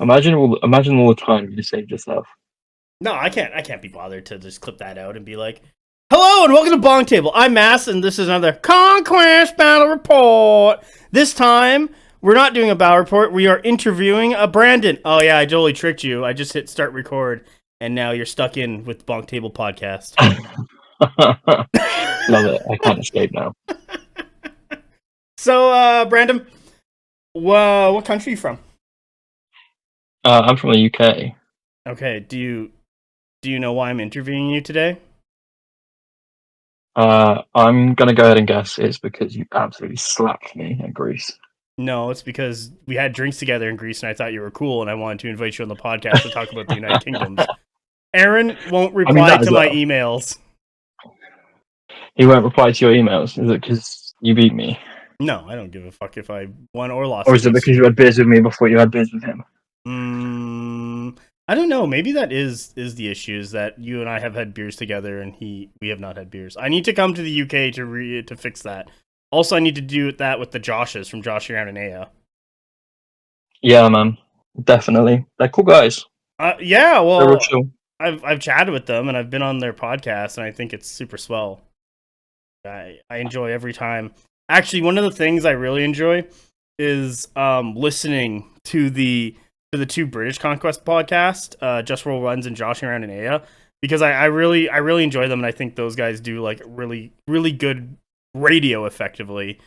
Imagine all the time you saved yourself. No, I can't. I can't be bothered to just clip that out and be like, "Hello and welcome to BonkTable. I'm Mass, and this is another Conquest battle report. This time, we're not doing a battle report. We are interviewing a Brandon. Oh yeah, I totally tricked you. I just hit start record, and now you're stuck in with BonkTable podcast. Love it. I can't escape now. So, Brandon, what country are you from? I'm from the UK. Okay. Do you know why I'm interviewing you today? I'm gonna go ahead and guess it's because you absolutely slapped me in Greece. No, it's because we had drinks together in Greece, and I thought you were cool, and I wanted to invite you on the podcast to talk about the United Kingdoms. Aaron won't reply to my emails. He won't reply to your emails. Is it because you beat me? No, I don't give a fuck if I won or lost. Or is it because you had beers with me before you had beers with him? I don't know. Maybe that is the issue, is that you and I have had beers together, and we have not had beers. I need to come to the UK to fix that. Also, I need to do that with the Joshes from Josh around and Aya. Yeah, man, definitely. They're cool guys. Yeah, well, I've chatted with them, and I've been on their podcast, and I think it's super swell. I enjoy every time. Actually, one of the things I really enjoy is listening to the two British Conquest podcasts, Just Roll Runs and Joshing Around in Aya, because I really enjoy them, and I think those guys do like really good radio effectively,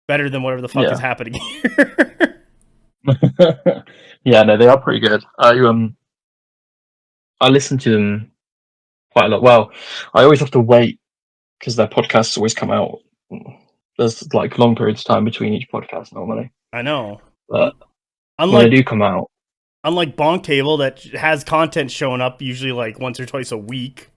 better than whatever the fuck is happening here. Yeah, no, they are pretty good. I listen to them quite a lot. Well, I always have to wait because their podcasts always come out. There's like long periods of time between each podcast normally. I know. But when they do come out, unlike BonkTable that has content showing up usually like once or twice a week.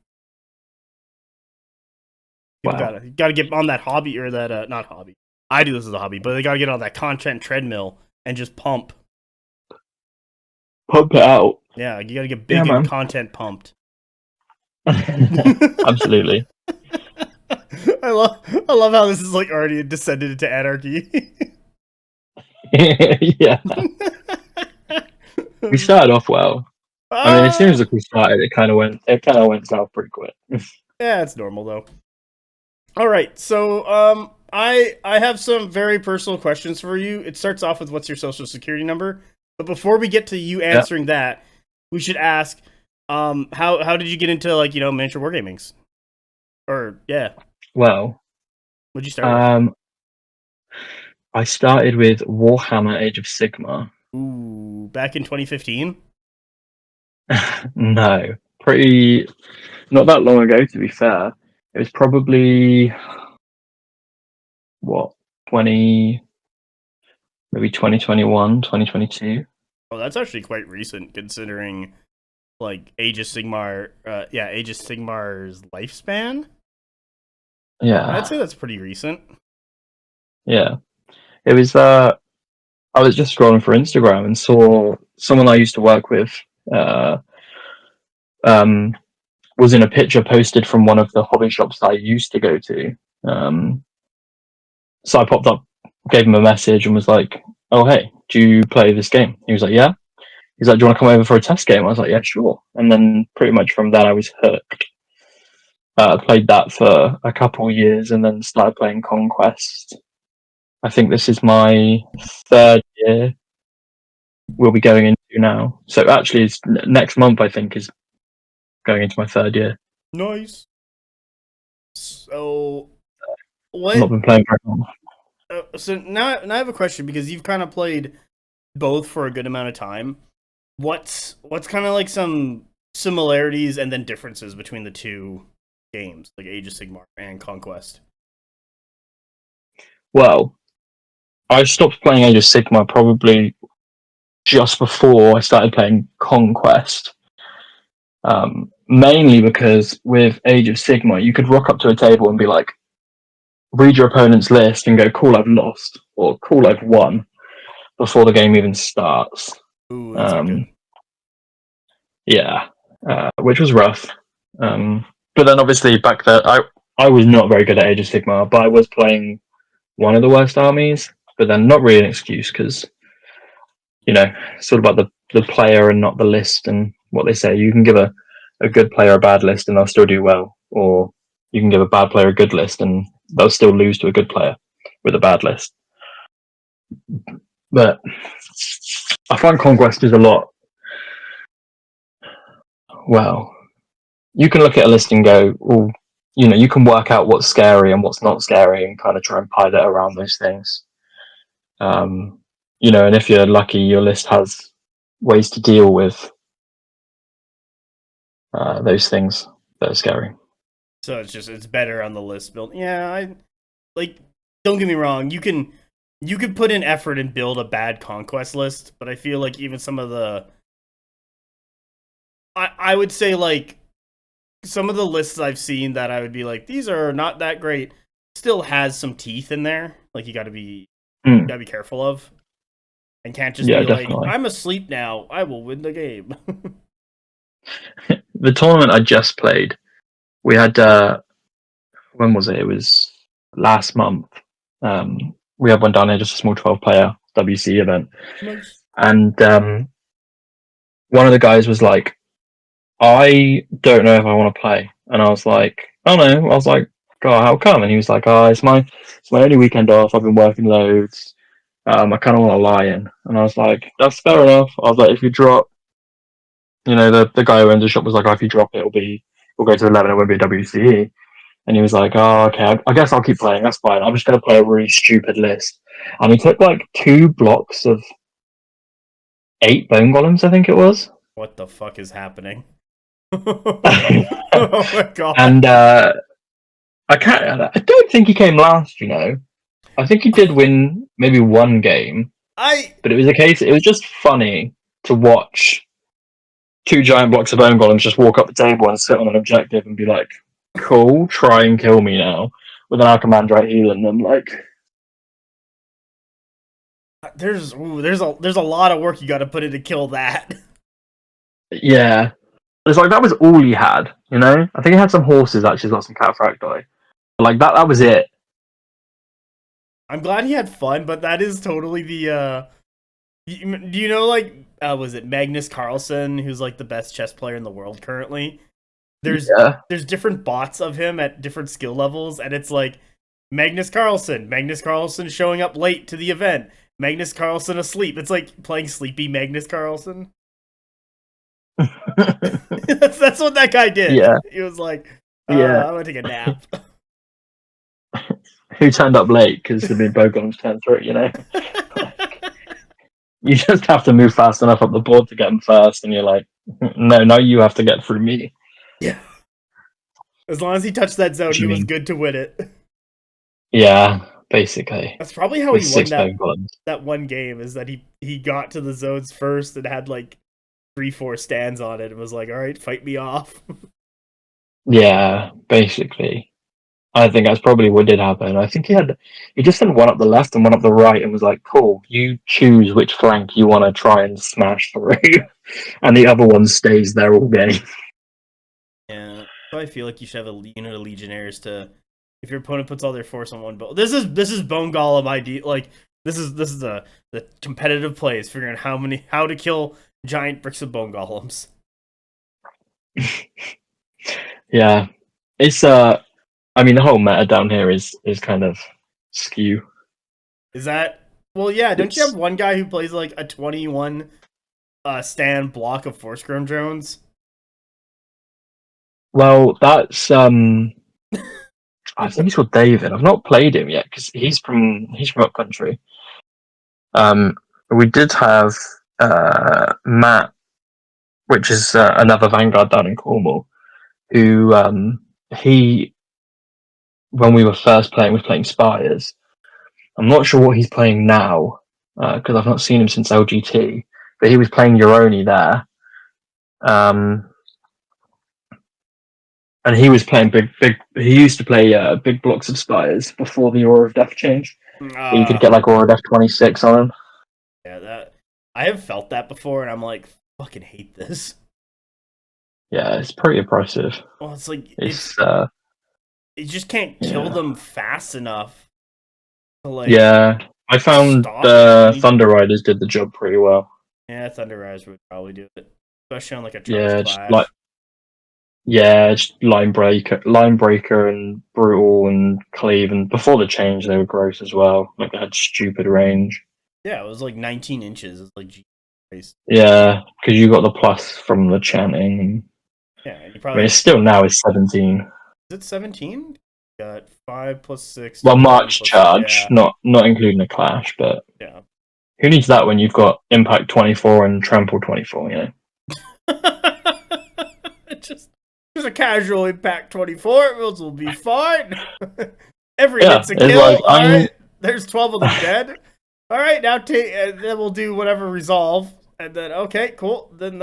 People gotta get on that hobby, or that not hobby. I do this as a hobby, but they gotta get on that content treadmill and just pump it out. Yeah, you gotta get big and content pumped. Absolutely. I love how this is like already descended into anarchy. Yeah. We started off well. I mean, as soon as we started, it kind of went south pretty quick. Yeah, it's normal though. All right, so I have some very personal questions for you. It starts off with what's your social security number, but before we get to you answering that, we should ask how did you get into miniature wargamings? Or well, what'd you start with? I started with Warhammer Age of Sigmar. Ooh, back in 2015? No, not that long ago, to be fair. It was probably, maybe 2021, 2022. Oh, that's actually quite recent, considering, like, Age of Sigmar's lifespan? Yeah. I'd say that's pretty recent. Yeah. It was, I was just scrolling for Instagram and saw someone I used to work with, was in a picture posted from one of the hobby shops that I used to go to. So I popped up, gave him a message, and was like, "Oh, hey, do you play this game?" He was like, "Yeah." He's like, "Do you want to come over for a test game?" I was like, "Yeah, sure." And then pretty much from then I was hooked. Played that for a couple years, and then started playing Conquest. I think this is my third year we'll be going into now. So actually, it's next month, I think, is going into my third year. Nice. So, what? I've not been playing very long. So now I have a question, because you've kind of played both for a good amount of time. What's kind of like some similarities and then differences between the two games, like Age of Sigmar and Conquest? Well, I stopped playing Age of Sigmar probably just before I started playing Conquest. Mainly because with Age of Sigmar, you could rock up to a table and be like, read your opponent's list and go, "Cool, I've lost," or "Cool, I've won," before the game even starts. Ooh, that's not good. Yeah, which was rough. But then obviously back then, I was not very good at Age of Sigmar, but I was playing one of the worst armies. But then not really an excuse, because it's all about the player and not the list. And what they say, you can give a good player a bad list and they'll still do well, or you can give a bad player a good list and they'll still lose to a good player with a bad list. But I find Conquest is a lot. Well, you can look at a list and go, well, you can work out what's scary and what's not scary and kind of try and pilot around those things. And if you're lucky, your list has ways to deal with those things that are scary. So it's better on the list build. Yeah, I like. Don't get me wrong. You can put in effort and build a bad Conquest list, but I feel like even some of the, I would say like some of the lists I've seen that I would be like, these are not that great, still has some teeth in there. Like you got to be careful of, and can't just be definitely. Like, I'm asleep now, I will win the game. The tournament I just played, we had when was it? It was last month. We had one down here, just a small 12-player WC event. Nice. And one of the guys was like, I don't know if I want to play. And I was like, oh no. I was like, God, how come? And he was like, it's my only weekend off. I've been working loads. I kind of want to lie in. And I was like, that's fair enough. I was like, if you drop, the guy who owns the shop was like, if you drop it, we'll go to 11. It won't be a WCE. And he was like, oh, okay, I guess I'll keep playing. That's fine. I'm just going to play a really stupid list. And he took like 2 blocks of 8 bone golems, I think it was. What the fuck is happening? Oh my God. And I don't think he came last, I think he did win maybe one game. But it was just funny to watch 2 giant blocks of bone golems just walk up the table and sit on an objective and be like, cool, try and kill me now with an Alchemandrite healing them. Like, there's a lot of work you got to put in to kill that. Yeah, it's like that was all he had. I think he had some horses. Actually, got some cataphracti. Like that was it. I'm glad he had fun, but that is totally the. Do you know like was it Magnus Carlsen, who's like the best chess player in the world currently? There's different bots of him at different skill levels, and it's like Magnus Carlsen showing up late to the event, Magnus Carlsen asleep. It's like playing sleepy Magnus Carlsen. that's what that guy did. Yeah, he was like, I'm gonna take a nap. Who turned up late because the big Bogoms turned through? You just have to move fast enough up the board to get them first, and you're like, no, you have to get through me. Yeah. As long as he touched that zone, he was good to win it. Yeah, basically. That's probably how he won that one game, is that he got to the zones first and had like 3-4 stands on it and was like, all right, fight me off. Yeah, basically. I think that's probably what did happen. I think he just sent one up the left and one up the right and was like, cool, you choose which flank you want to try and smash through. And the other one stays there all game. Yeah, so I feel like you should have a unit of legionnaires to, if your opponent puts all their force on one bone. This is Bone Golem ID. Like this is the competitive plays, figuring out how to kill giant bricks of bone golems. Yeah, it's I mean, the whole meta down here is kind of skew. Is that? Well, yeah. Don't you have one guy who plays like a 21 stand block of Force Grown drones? Well, that's I think he's called David. I've not played him yet because he's from upcountry. We did have Matt, which is another Vanguard down in Cornwall, who when we were first playing, was playing Spires. I'm not sure what he's playing now because I've not seen him since LGT, but he was playing Euroni there. And he was playing big. He used to play big blocks of Spires before the Aura of Death change. You could get like Aura of Death 26 on him. Yeah, that I have felt that before, and I'm like, fucking hate this. Yeah, it's pretty oppressive. Well, it's like you just can't kill them fast enough. To, like, I found the Thunder Riders did the job pretty well. Yeah, Thunder Rise would probably do it, especially on like a charge Yeah, clash. just line breaker, and brutal and cleave. And before the change, they were gross as well. Like they had stupid range. Yeah, it was like 19 inches. It's like Jesus. Yeah, because you got the plus from the chanting. And, Yeah, and you I mean, probably it's still now is 17. is it 17? Got 5 plus 6. Well, 21 March plus charge, yeah, not including the clash, but yeah. who needs that when you've got impact 24 and trample 24? You know. just a casual impact 24. Will be fine. Every Yeah, hit's a it's kill. like All right, there's 12 of them dead. All right, now then we'll do whatever resolve, and then okay, cool. Then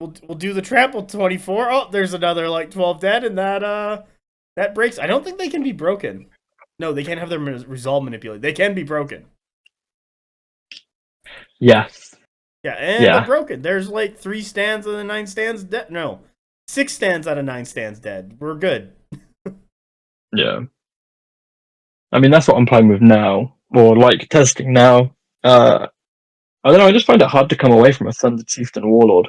we'll do the trample 24. Oh, there's another like 12 dead, and that breaks. I don't think they can be broken. No, they can't have their resolve manipulated. They can be broken. yes, Yeah, and they're broken. There's like 3 stands out of 9 stands dead. No, 6 stands out of 9 stands dead. We're good. yeah. I mean, that's what I'm playing with now, or like testing now. I don't know. I just find it hard to come away from a Thunder Chieftain Warlord.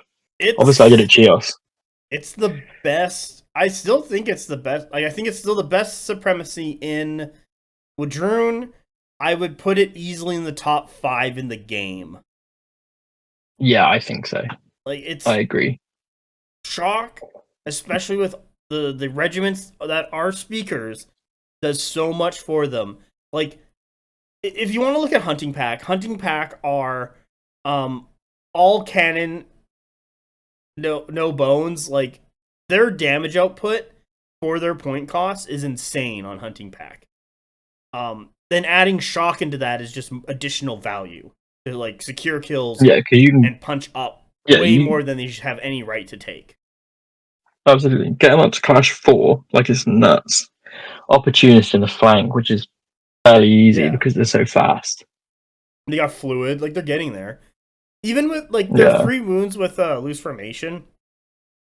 Obviously, I did it Chios. It's the best. I still think it's the best. Like, I think it's still the best supremacy in Wadroon. I would put it easily in the top 5 in the game. Yeah, I think so. Like, it's I agree. shock, especially with the regiments that are speakers, does so much for them. Like, if you want to look at Hunting Pack are all cannon, no bones. Like, their damage output for their point cost is insane on Hunting Pack. Then adding shock into that is just additional value to like secure kills. Yeah, because you can and punch up way more than they should have any right to take. Absolutely, get them up to Clash 4 like it's nuts. Opportunist in the flank, which is fairly easy because they're so fast. They got fluid, like they're getting there. Even with like their 3 wounds with loose formation,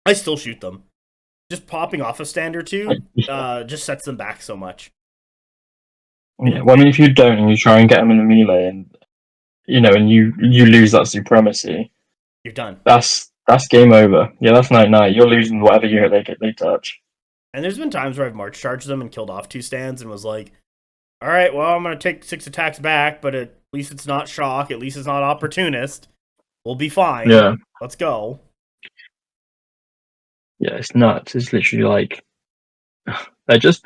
I still shoot them. Just popping off a stand or 2 just sets them back so much. Yeah, well, I mean, if you don't and you try and get them in the melee, and and you lose that supremacy, you're done. That's game over. Yeah, that's night. You're losing whatever unit they touch. And there's been times where I've march charged them and killed off 2 stands and was like, all right, well, I'm gonna take 6 attacks back, but at least it's not shock. At least it's not opportunist. We'll be fine. Yeah, let's go. Yeah, it's nuts. It's literally like they're just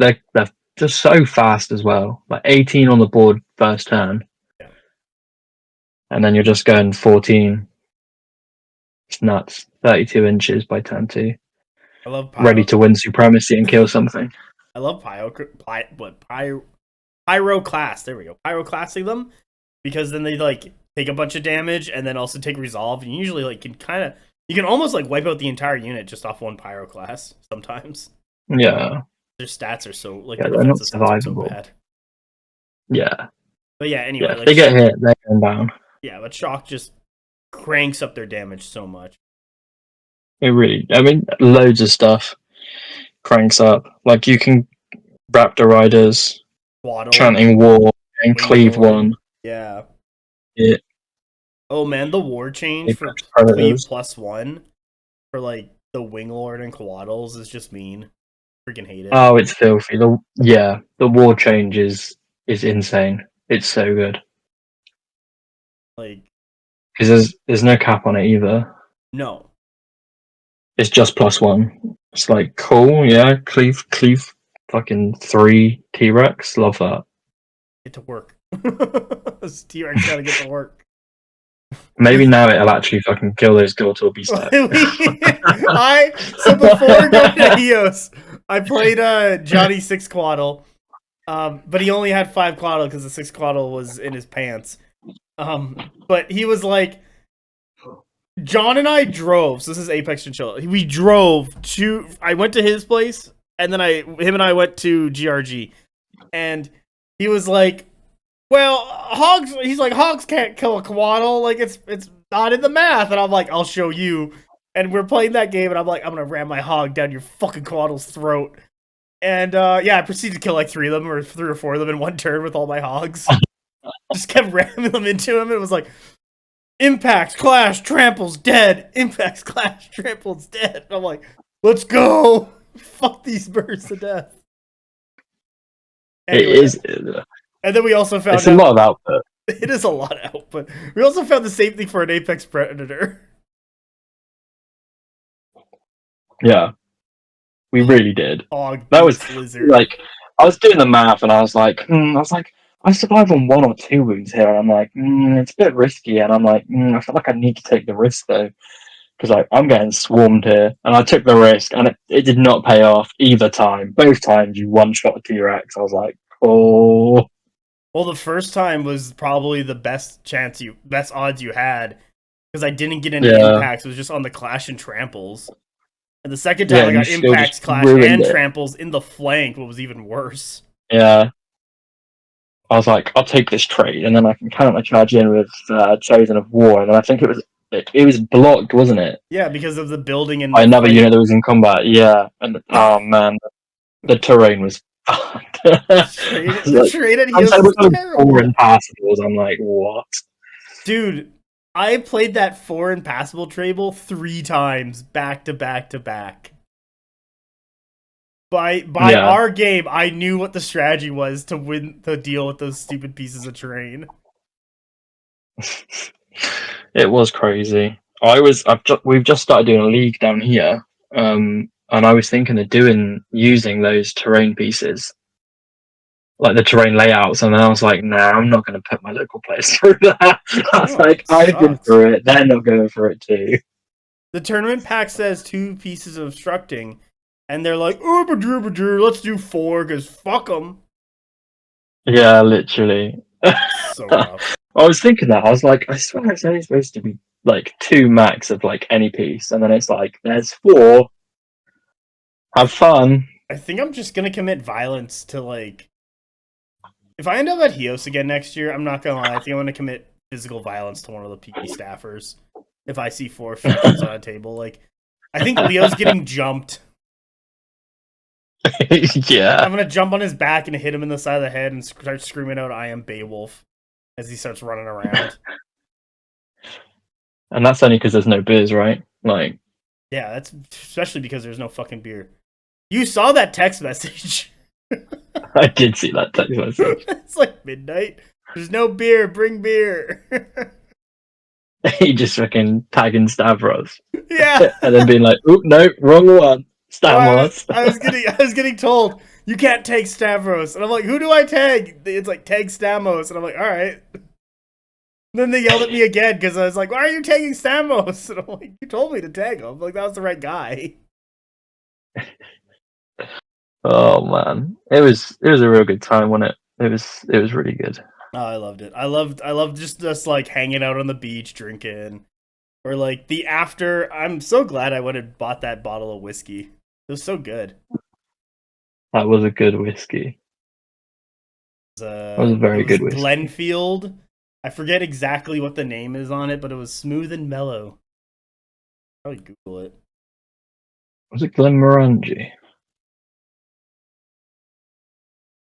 so fast as well. Like 18 on the board first turn, and then you're just going 14. It's nuts. 32 inches by turn 2. I love ready to win supremacy and kill something. I love pyro class. There we go. Pyroclassing them because then they like take a bunch of damage and then also take resolve. And usually like you can almost like wipe out the entire unit just off one pyro class sometimes. Yeah. Their stats are so like they're not survivable. So bad. Yeah. But yeah, anyway, if they get hit, they're going down. Yeah, but shock just cranks up their damage so much. It really, I mean, loads of stuff cranks up. Like you can Raptor Riders, Waddle, chanting war, and cleave one. Yeah. Yeah. Oh man, the war change for cleave +1 for like the Wing Lord and Coattles is just mean. Freaking hate it. Oh, it's filthy. The war change is insane. It's so good. Like, because there's no cap on it either. No. It's just +1. It's like cool, yeah. Cleave, fucking 3 T-Rex. Love that. Get to work. This T-Rex gotta get to work. Maybe now it'll actually fucking kill those Gortor beasts. So before going to Chios, I played Johnny 6 Coatl. But he only had 5 Coatl because the 6 Coatl was in his pants. But he was like, John and I drove. So this is Apex Chinchilla. We drove to. I went to his place, and then him and I went to GRG, and he was like, "Well, hogs." He's like, "Hogs can't kill a Coatl. Like it's not in the math." And I'm like, "I'll show you." And we're playing that game, and I'm like, "I'm gonna ram my hog down your fucking Coatl's throat." And I proceeded to kill like 3 of them, or 3 or 4 of them in one turn with all my hogs. Just kept ramming them into him. It was like, Impact, clash, tramples, dead. Impacts, clash, tramples, dead. And I'm like, let's go. Fuck these birds to death. Anyway, it is. And then we also found It's out a lot of output. it is a lot of output. We also found the same thing for an Apex Predator. Yeah, we really did. That was lizard. Like, I was doing the math, and I was like, I survive on 1 or 2 wounds here, and I'm like, it's a bit risky, and I'm like, I feel like I need to take the risk though, because I'm getting swarmed here, and I took the risk, and it did not pay off either time. Both times you one shot a T-Rex. I was like, oh. Well, the first time was probably the best odds you had, because I didn't get any impacts. It was just on the clash and tramples. And the second time I got impacts, clash, and tramples in the flank, what was even worse. Yeah. I was like, I'll take this trade, and then I can countercharge in with Chosen of War, and then I think it was blocked, wasn't it? Yeah, because of the building and another unit that was in combat. Yeah, and oh man, the terrain was fucked. The terrain at Chios was terrible. 4 impassables. I'm like, what? Dude, I played that 4 impassable table 3 times back to back to back. By our game, I knew what the strategy was to deal with those stupid pieces of terrain. It was crazy. We've just started doing a league down here, and I was thinking of using those terrain pieces, like the terrain layouts, and then I was like, nah, I'm not going to put my local players through that. I was like, I've been through it, they're not going for it too. The tournament pack says 2 pieces of obstructing, and they're like, let's do 4, because fuck them. Yeah, literally. So rough. I was thinking that. I was like, I swear it's only supposed to be like 2 max of like any piece, and then it's like, there's 4. Have fun. I think I'm just gonna commit violence to like. If I end up at Chios again next year, I'm not gonna lie. I think I'm gonna commit physical violence to one of the PP staffers if I see 4 fusions on a table. Like, I think Leo's getting jumped. Yeah. I'm gonna jump on his back and hit him in the side of the head and start screaming out, "I am Beowulf," as he starts running around. And that's only because there's no beers, right? Like, yeah, that's especially because there's no fucking beer. You saw that text message. I did see that text message. It's like midnight. There's no beer. Bring beer. He just fucking tagging Stavros. Yeah. And then being like, "Oop, no, wrong one. Stavros." I was getting told you can't tag Stavros, and I'm like, who do I tag? It's like tag Stamos, and I'm like, all right. And then they yelled at me again because I was like, why are you tagging Stamos? And I'm like, you told me to tag him. I'm like, that was the right guy. Oh man, it was a real good time, wasn't it? It was really good. Oh, I loved it. I loved just us like hanging out on the beach drinking, or like the after. I'm so glad I went and bought that bottle of whiskey. It was so good. That was a good whiskey. That was a very good whiskey. Glenfield. I forget exactly what the name is on it, but it was smooth and mellow. Probably Google it. Was it Glenmorangie?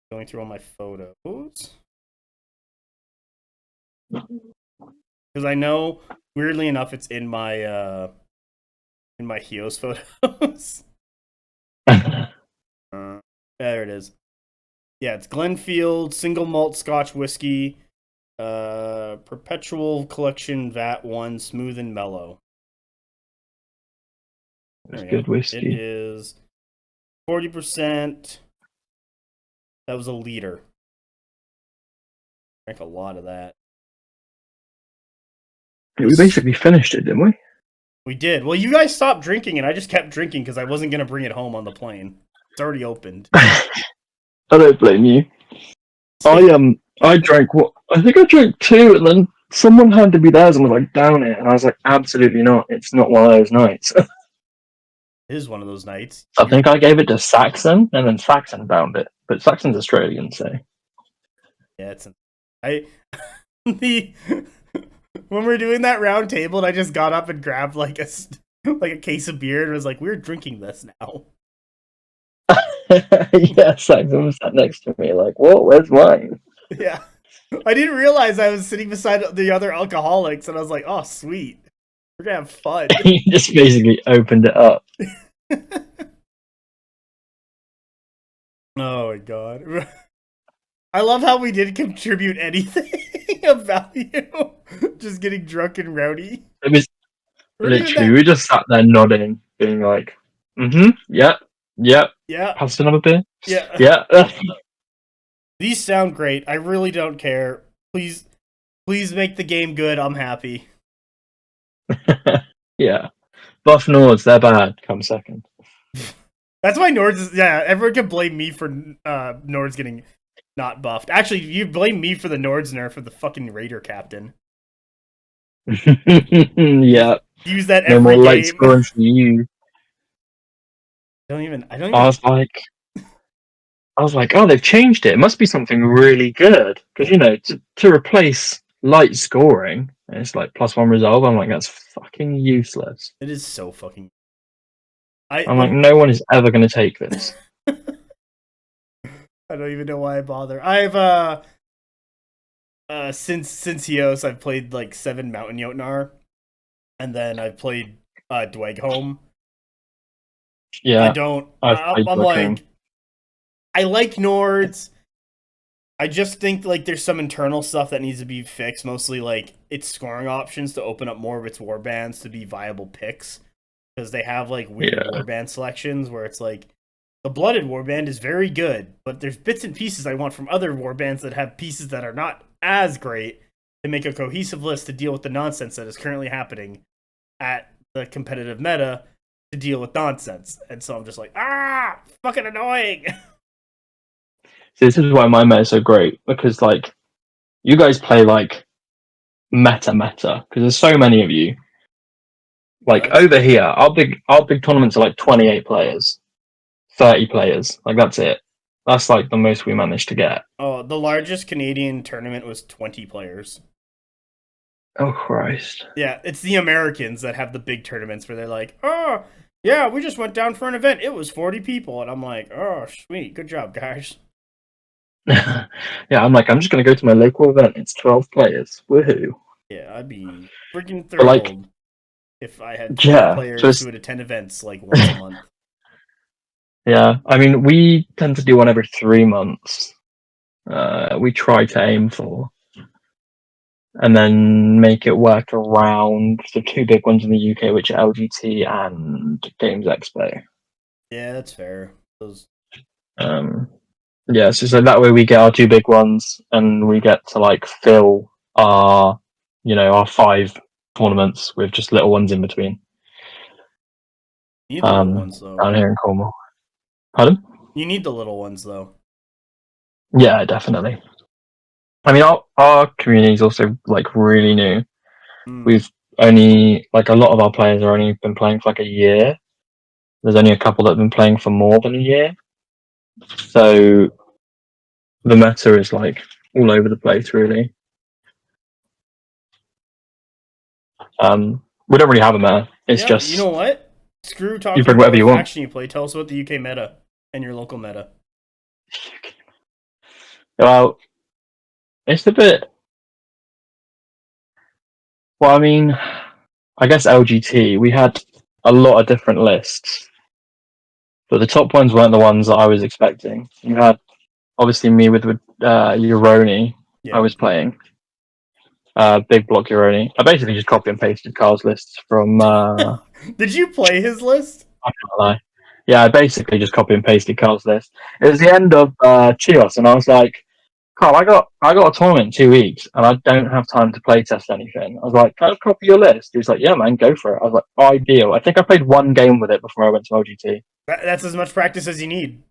Going through all my photos. Because I know, weirdly enough, it's in my Chios photos. There it is. Yeah, it's Glenfield Single Malt Scotch Whiskey, Perpetual Collection VAT 1, Smooth and Mellow. It's good whiskey. It is 40%. That was a liter. Drank a lot of that. Yeah, we basically finished it, didn't we? We did. Well, you guys stopped drinking, and I just kept drinking because I wasn't going to bring it home on the plane. It's already opened. I don't blame you. I drank I think I drank 2, and then someone handed me theirs and was like, down it, and I was like, absolutely not. It's not one of those nights. It is one of those nights. I think I gave it to Saxon, and then Saxon downed it. But Saxon's Australian, so. Yeah, when we were doing that round table, and I just got up and grabbed like a case of beer and was like, "We're drinking this now." Yeah, Saxon was sat next to me, like, "What? Where's mine?" Yeah, I didn't realize I was sitting beside the other alcoholics, and I was like, "Oh, sweet, we're gonna have fun." He just basically opened it up. Oh my god. I love how we didn't contribute anything of value. Just getting drunk and rowdy. It was We're doing literally, that. we just sat there nodding, being like, yep, yep, Yeah. pass another beer. Yeah. Yeah. These sound great. I really don't care. Please make the game good. I'm happy. Yeah. Buff Nords, they're bad. Come second. That's why Nords is, yeah, everyone can blame me for Nords getting not buffed. Actually, you blame me for the Nords nerf for the fucking Raider captain. Yeah. Use that No every more light game. scoring for you. I don't even I was like, oh, they've changed it. It must be something really good. Because, to replace light scoring, and it's like +1 resolve, I'm like, that's fucking useless. It is so fucking I'm like, no one is ever going to take this. I don't even know why I bother. I've since Chios, I've played like 7 Mountain Jotnar, and then I've played Dweghome. Yeah, I don't. I'm like, I like Nords. I just think like there's some internal stuff that needs to be fixed. Mostly like its scoring options to open up more of its warbands to be viable picks, because they have like weird warband selections where it's like the blooded warband is very good, but there's bits and pieces I want from other warbands that have pieces that are not as great to make a cohesive list to deal with the nonsense that is currently happening at the competitive meta to deal with nonsense. And so I'm just like, fucking annoying. See, this is why my meta is so great, because like you guys play like meta because there's so many of you. Like over here, our big tournaments are like 28 players, 30 players. Like that's it. That's like the most we managed to get. Oh, the largest Canadian tournament was 20 players. Oh Christ. Yeah, it's the Americans that have the big tournaments where they're like, oh, yeah, we just went down for an event. It was 40 people. And I'm like, oh, sweet. Good job, guys. Yeah, I'm like, I'm just going to go to my local event. It's 12 players. Woohoo. Yeah, I'd be freaking But, like, thrilled if I had 20 players who would attend events like once a month. Yeah, I mean, we tend to do one every 3 months. We try to aim for. And then make it work around the 2 big ones in the UK, which are LGT and Games Expo. Yeah, that's fair. Those... Yeah, so that way we get our 2 big ones, and we get to like fill our 5 tournaments with just little ones in between. You need the little ones though. Down here in Cornwall. Pardon? You need the little ones though. Yeah, definitely. I mean, our community is also like really new. We've only like a lot of our players are only been playing for like a year. There's only a couple that have been playing for more than a year. So the meta is like all over the place, really. We don't really have a meta. It's just, you know what? Screw talking you bring about whatever what you faction you play. Tell us about the UK meta and your local meta. Well, it's a bit. Well, I mean, I guess LGT, we had a lot of different lists, but the top ones weren't the ones that I was expecting. You had obviously me with Uroni. I was playing big block Uroni. I basically just copy and pasted Carl's lists from. Did you play his list? I can't lie. Yeah, I basically just copy and pasted Carl's list. It was the end of Chios, and I was like, Carl, I got a tournament in 2 weeks, and I don't have time to play test anything. I was like, can I copy your list? He was like, yeah, man, go for it. I was like, ideal. I think I played 1 game with it before I went to LGT. That's as much practice as you need.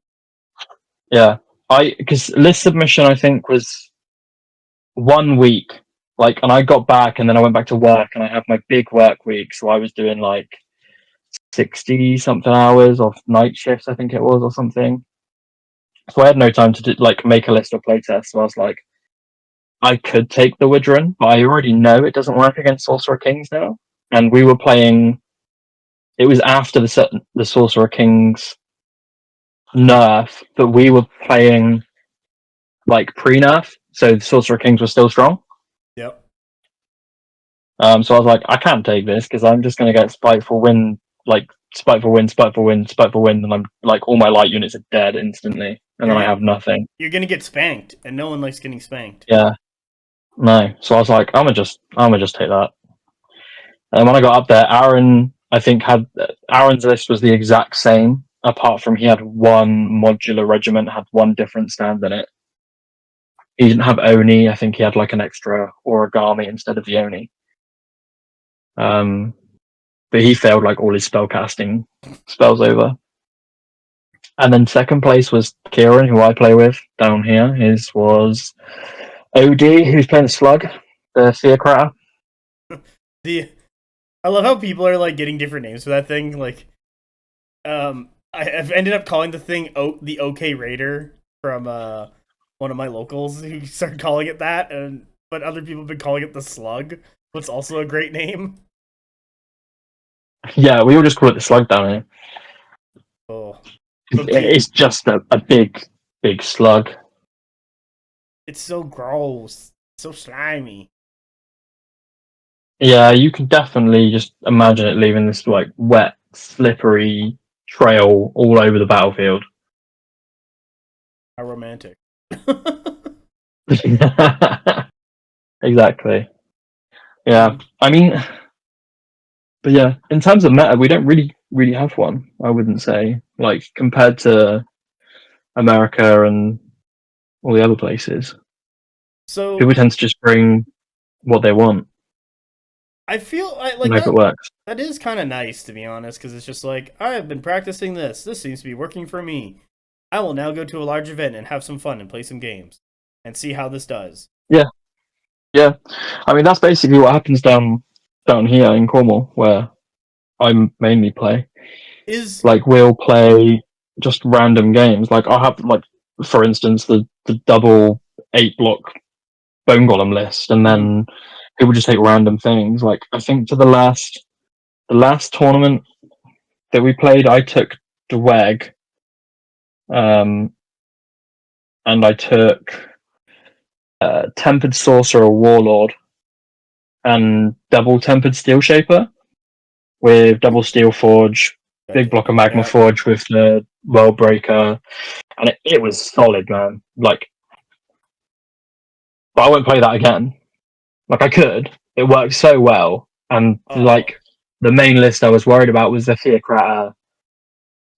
Yeah, because list submission I think was 1 week, like, and I got back, and then I went back to work, and I had my big work week, so I was doing like 60 something hours of night shifts, I think it was, or something. So I had no time to make a list or play test. So I was like, I could take the Widron, but I already know it doesn't work against Sorcerer Kings now. And we were playing. It was after the Sorcerer Kings nerf, but we were playing like pre-nerf. so the Sorcerer Kings were still strong. Yep. So I was like, I can't take this because I'm just going to get Spiteful Wind, and I'm like, all my light units are dead instantly, and then I have nothing. You're gonna get spanked, and no one likes getting spanked. Yeah, no. So I was like, I'm gonna just take that. And when I got up there, Aaron, I think Aaron's list was the exact same, apart from he had one modular regiment, had one different stand in it. He didn't have Oni. I think he had like an extra origami instead of the Oni. But he failed like all his spellcasting spells over. And then second place was Kieran, who I play with down here. His was OD, who's playing the Slug, the Theocrat. I love how people are like getting different names for that thing. Like, I've ended up calling the thing the OK Raider from one of my locals who started calling it that, but other people have been calling it the Slug, what's also a great name. Yeah, we all just call it the Slug down here. Oh, it's just a big slug. It's so gross, so slimy. Yeah, you can definitely just imagine it leaving this like wet, slippery trail all over the battlefield. How romantic. Exactly. Yeah, I mean, but yeah, in terms of meta, we don't really have one. I wouldn't say, like, compared to America and all the other places. So people tend to just bring what they want. I feel like and hope it works. That is kind of nice, to be honest, because it's just like, I have been practicing this. This seems to be working for me. I will now go to a large event and have some fun and play some games and see how this does. Yeah. I mean, that's basically what happens down here in Cornwall, where I mainly play. Like, we'll play just random games. Like, I'll have, like, for instance, the double 8-block Bone Golem list, and then people just take random things. Like, I think to the last tournament that we played, I took Dweg, and I took Tempered Sorcerer Warlord, and double Tempered Steel Shaper with double Steel Forge, big block of Magma Forge with the World Breaker, and it was solid, man. Like, but I won't play that again. Like, I could. It worked so well, and like the main list I was worried about was the Theocrat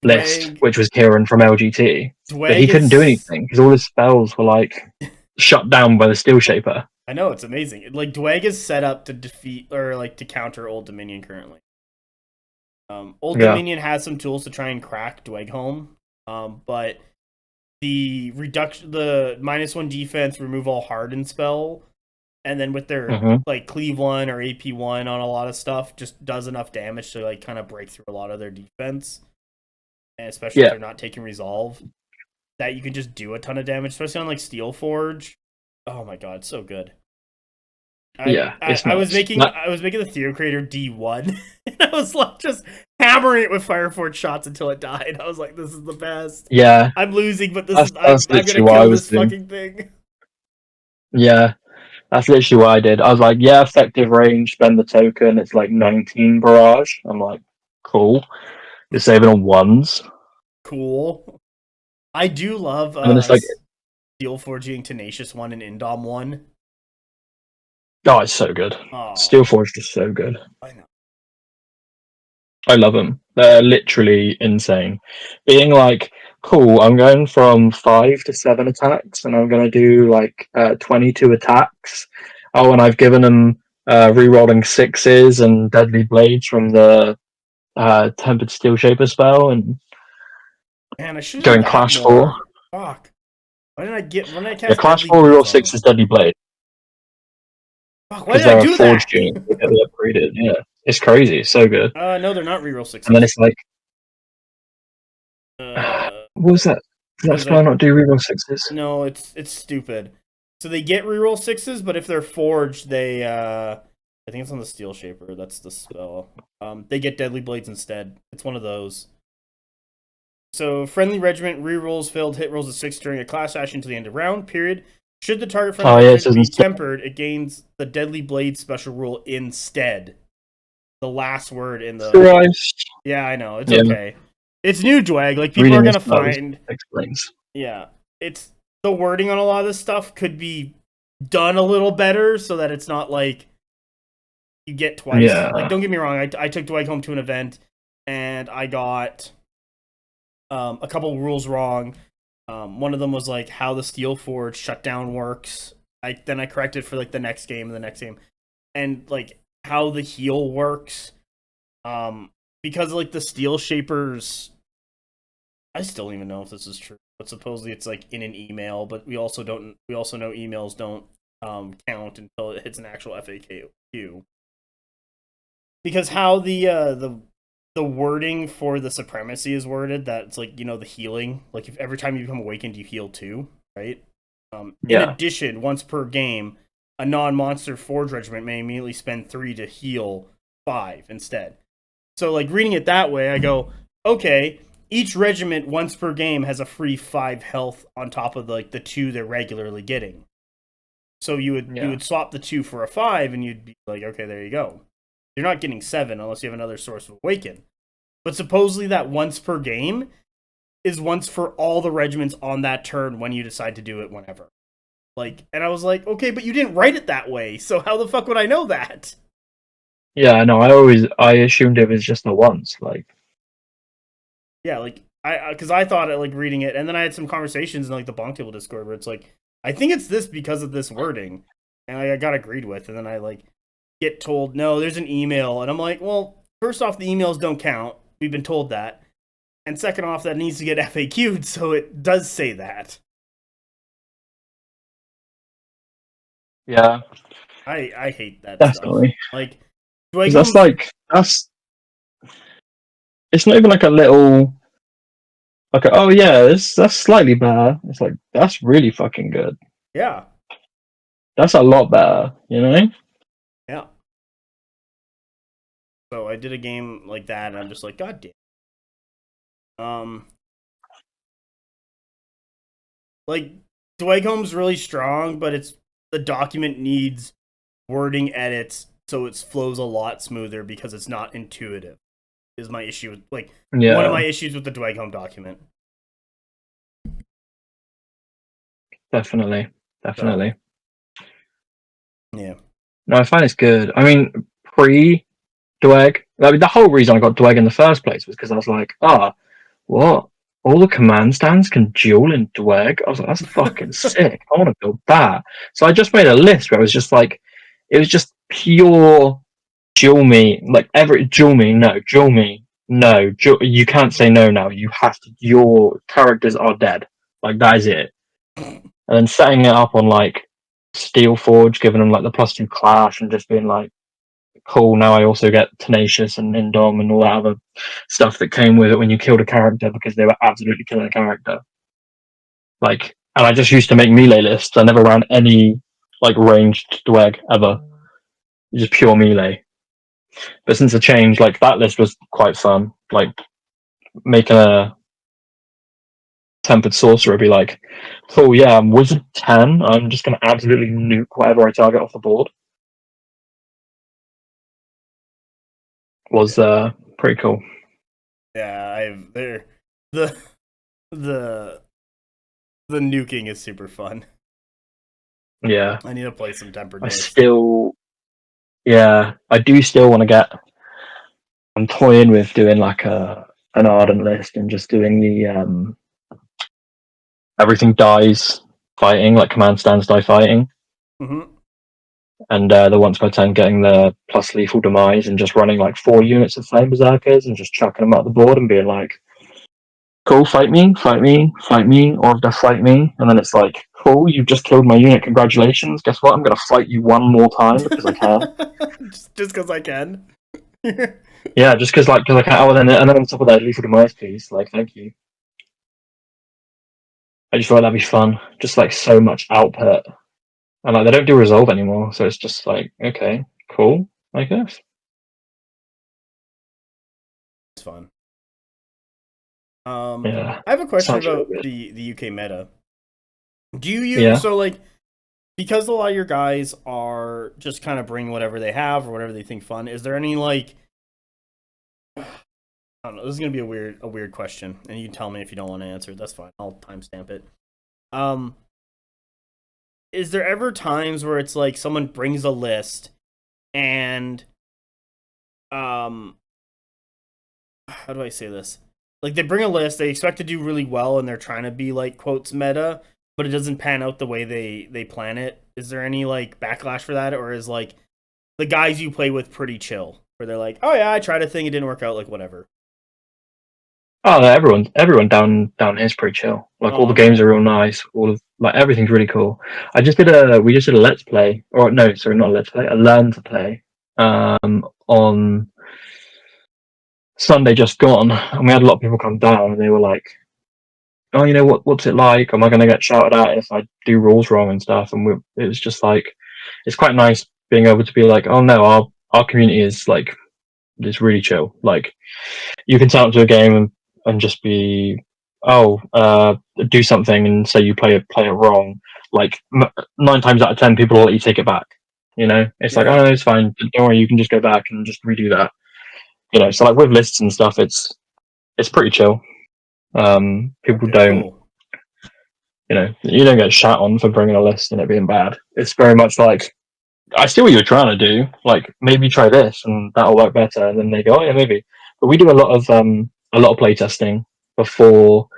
list, which was Kieran from LGT, but he couldn't do anything because all his spells were like shut down by the Steel Shaper. I know, it's amazing. Like, Dweg is set up to defeat or like to counter Old Dominion currently. Old Dominion has some tools to try and crack Dweg home, but the -1 defense, remove all hardened spell, and then with their like Cleave 1 or AP 1 on a lot of stuff, just does enough damage to like kind of break through a lot of their defense, and especially if they're not taking resolve, that you can just do a ton of damage, especially on like Steel Forge. Oh my god, so good. I was making the Theocrator D1, and I was like just hammering it with Fireforge shots until it died. I was like, this is the best. Yeah, I'm losing, but I'm gonna kill this fucking thing. Yeah, that's literally what I did. I was like, yeah, effective range, spend the token. It's like 19 barrage. I'm like, cool. You're saving on ones. Cool. I do love it's like Steel Forging Tenacious 1 and Indom 1. Oh, it's so good. Steel Forged is so good. I know. I love them. They're literally insane. Being like, cool, I'm going from 5 to 7 attacks, and I'm going to do like 22 attacks. Oh, and I've given them rerolling 6s and Deadly Blades from the Tempered Steel Shaper spell, and man, I should going Clash 4. Fuck. When did I cast Clash 4 reroll 6 Deadly Blade. Why did I do that? Units, they get upgraded. Yeah, it's crazy. It's so good. No, they're not reroll 6s. And then it's like, what was that? Does that spell not do reroll 6s? No, it's stupid. So they get reroll 6s, but if they're forged, they I think it's on the Steel Shaper. That's the spell. They get Deadly Blades instead. It's one of those. So friendly regiment rerolls failed hit rolls of 6 during a class action to the end of round period. Should the target front Oh yeah, it regiment says be instead. tempered, it gains the Deadly Blade special rule instead. The last word in the... Christ. Yeah, I know. It's Yeah, okay. It's new Dwag. Like, people are reading this gonna note find... explains. Yeah. It's... The wording on a lot of this stuff could be done a little better so that it's not like you get twice. Yeah. Like, don't get me wrong. I took Dwag home to an event and I got a couple rules wrong. One of them was like how the Steel Forge shutdown works. Then I corrected for like the next game, and like how the heal works. Because like the Steel Shapers, I still don't even know if this is true, but supposedly it's like in an email. But we also know emails don't count until it hits an actual FAQ. Because how the wording for the supremacy is worded, that's like, the healing. Like, if every time you become awakened, you heal 2, right? In addition, once per game, a non-monster Forge regiment may immediately spend 3 to heal 5 instead. So, like, reading it that way, I go, okay, each regiment once per game has a free 5 health on top of like the 2 they're regularly getting. So you would swap the 2 for a 5, and you'd be like, okay, there you go. You're not getting 7 unless you have another source of awaken. But supposedly that once per game is once for all the regiments on that turn when you decide to do it whenever. Like, and I was like, okay, but you didn't write it that way, so how the fuck would I know that? Yeah, no, I assumed it was just the once, like. Yeah, like, because I thought it, like, reading it, and then I had some conversations in like the BonkTable Discord where it's like, I think it's this because of this wording, and I got agreed with, and then I like get told, no, there's an email, and I'm like, well, first off, the emails don't count. We've been told that. And second off, that needs to get FAQ'd, so it does say that. Yeah. I hate that Definitely. stuff. Like, That's it's not even like a little, like, oh yeah, that's slightly better. It's like, that's really fucking good. Yeah. That's a lot better, you know? Yeah. So I did a game like that, and I'm just like, God damn. Like, Dwight Home's really strong, but the document needs wording edits so it flows a lot smoother because it's not intuitive. Is my issue with, like, one of my issues with the Dwight Home document. Definitely. So, yeah. No, I find it's good. I mean, pre-Dweg, I mean, the whole reason I got Dweg in the first place was because I was like, what? All the command stands can duel in Dweg? I was like, that's fucking sick. I want to build that. So I just made a list where it was just like, it was just pure duel me, like duel me, no, you can't say no now. You have to, your characters are dead. Like, that is it. And then setting it up on like Steel Forge, giving them like the +2 clash, and just being like, cool, now I also get Tenacious and Indom and all that other stuff that came with it when you killed a character because they were absolutely killing a character. Like, and I just used to make melee lists. I never ran any like ranged Dweg ever. Just pure melee. But since the change, like, that list was quite fun. Like, making a tempered sorcerer be like, cool, yeah, I'm wizard 10. I'm just gonna absolutely nuke whatever I target off the board. Was pretty cool. Yeah, the the nuking is super fun. Yeah. I need to play some tempered. I do still want to get. I'm toying with doing like an ardent list and just doing the everything dies fighting, like command stands die fighting. Mm-hmm. And the once per 10 getting the plus lethal demise and just running like 4 units of flame berserkers and just chucking them out the board and being like, cool, fight me, or just fight me. And then it's like, cool, you just killed my unit, congratulations. Guess what? I'm gonna fight you one more time because I can. just because I can. Yeah, just because I can. Oh, and then on top of that lethal demise piece, like, thank you. I just thought that'd be fun. Just like so much output. And like, they don't do resolve anymore, so it's just like, okay, cool, I guess. It's fun. Yeah. I have a question Sounds about really good. the UK meta. Do you Yeah. so like because a lot of your guys are just kind of bring whatever they have or whatever they think fun, is there any like, I don't know, this is gonna be a weird question, and you can tell me if you don't want to answer it. That's fine. I'll timestamp it. Um, is there ever times where it's like someone brings a list and how do I say this? Like they bring a list, they expect to do really well, and they're trying to be like quotes meta, but it doesn't pan out the way they plan it. Is there any like backlash for that, or is like the guys you play with pretty chill, where they're like, oh yeah, I tried a thing, it didn't work out, like whatever. Oh, no, everyone down here is pretty chill. Like all the Okay. games are real nice. All of like everything's really cool. We just did a let's play, or no, sorry, not a let's play, a learn to play, on Sunday just gone, and we had a lot of people come down, and they were like, "Oh, you know what's it like? Am I going to get shouted at if I do rules wrong and stuff?" And it was just like, it's quite nice being able to be like, "Oh no, our community is like, it's really chill. Like, you can turn up to a game and just be, oh, do something and say you play it wrong. Like 9 times out of 10, people will let you take it back. You know, it's like, Yeah. oh, it's fine. Don't worry, you can just go back and just redo that. You know, so like with lists and stuff, it's pretty chill. People Okay. don't, Cool. you know, you don't get shat on for bringing a list and it being bad. It's very much like, I see what you're trying to do. Like maybe try this and that'll work better. And then they go, oh yeah, maybe. But we do a lot of play testing before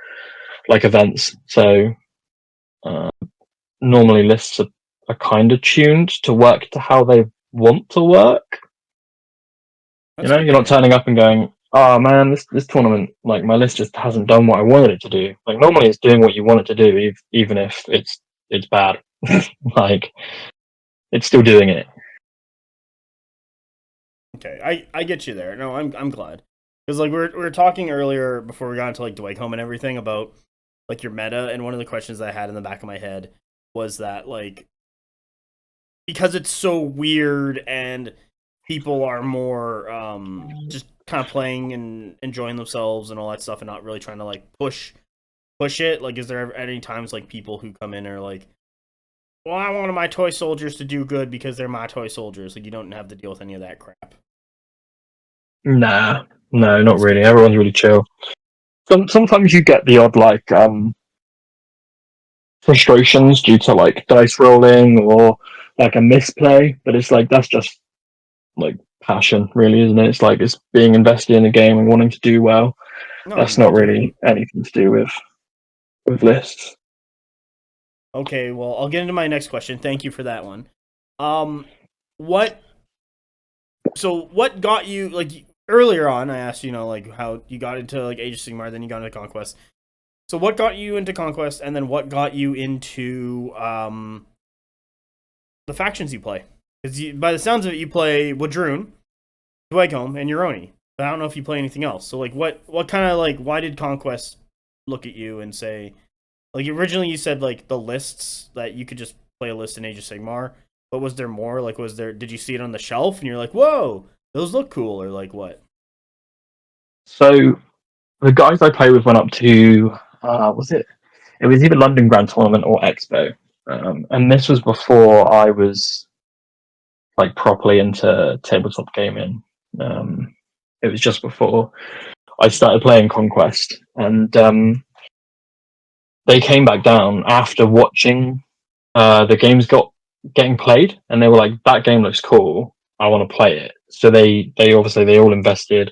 like events. So uh, normally lists are kind of tuned to work to how they want to work. You That's know, good you're to not hear. turning up and going, "Oh man, this tournament, like my list just hasn't done what I wanted it to do." Like normally, it's doing what you want it to do, even if it's bad. Like it's still doing it. Okay, I get you there. No, I'm glad because like we were talking earlier before we got into like Dwight Home and everything about like your meta, and one of the questions I had in the back of my head was that like because it's so weird and people are more just kind of playing and enjoying themselves and all that stuff and not really trying to like push it. Like, is there ever any times like people who come in are like, well, I wanted my toy soldiers to do good because they're my toy soldiers. Like, you don't have to deal with any of that crap. Nah, no, Okay, not that's really. good to Everyone's hear. really chill. Sometimes you get the odd like frustrations due to like dice rolling or like a misplay, but it's like that's just like passion, really, isn't it? It's like it's being invested in a game and wanting to do well. No, That's not exactly. really anything to do with lists. Okay, well, I'll get into my next question. Thank you for that one. Um, what? So, what got you like earlier on? I asked you know like how you got into like Age of Sigmar, then you got into Conquest. So, what got you into Conquest, and then what got you into the factions you play? Because by the sounds of it, you play Wadrun, Dwegholm, and Euroni. But I don't know if you play anything else. So, like, what kind of like why did Conquest look at you and say like originally you said like the lists that you could just play a list in Age of Sigmar, but was there more? Like, was there? Did you see it on the shelf and you're like, whoa, those look cool, or like what? So the guys I play with went up to was it? It was either London Grand Tournament or Expo, and this was before I was like properly into tabletop gaming. Um, it was just before I started playing Conquest, and they came back down after watching the games getting played, and they were like, "That game looks cool. I want to play it." So they obviously they all invested,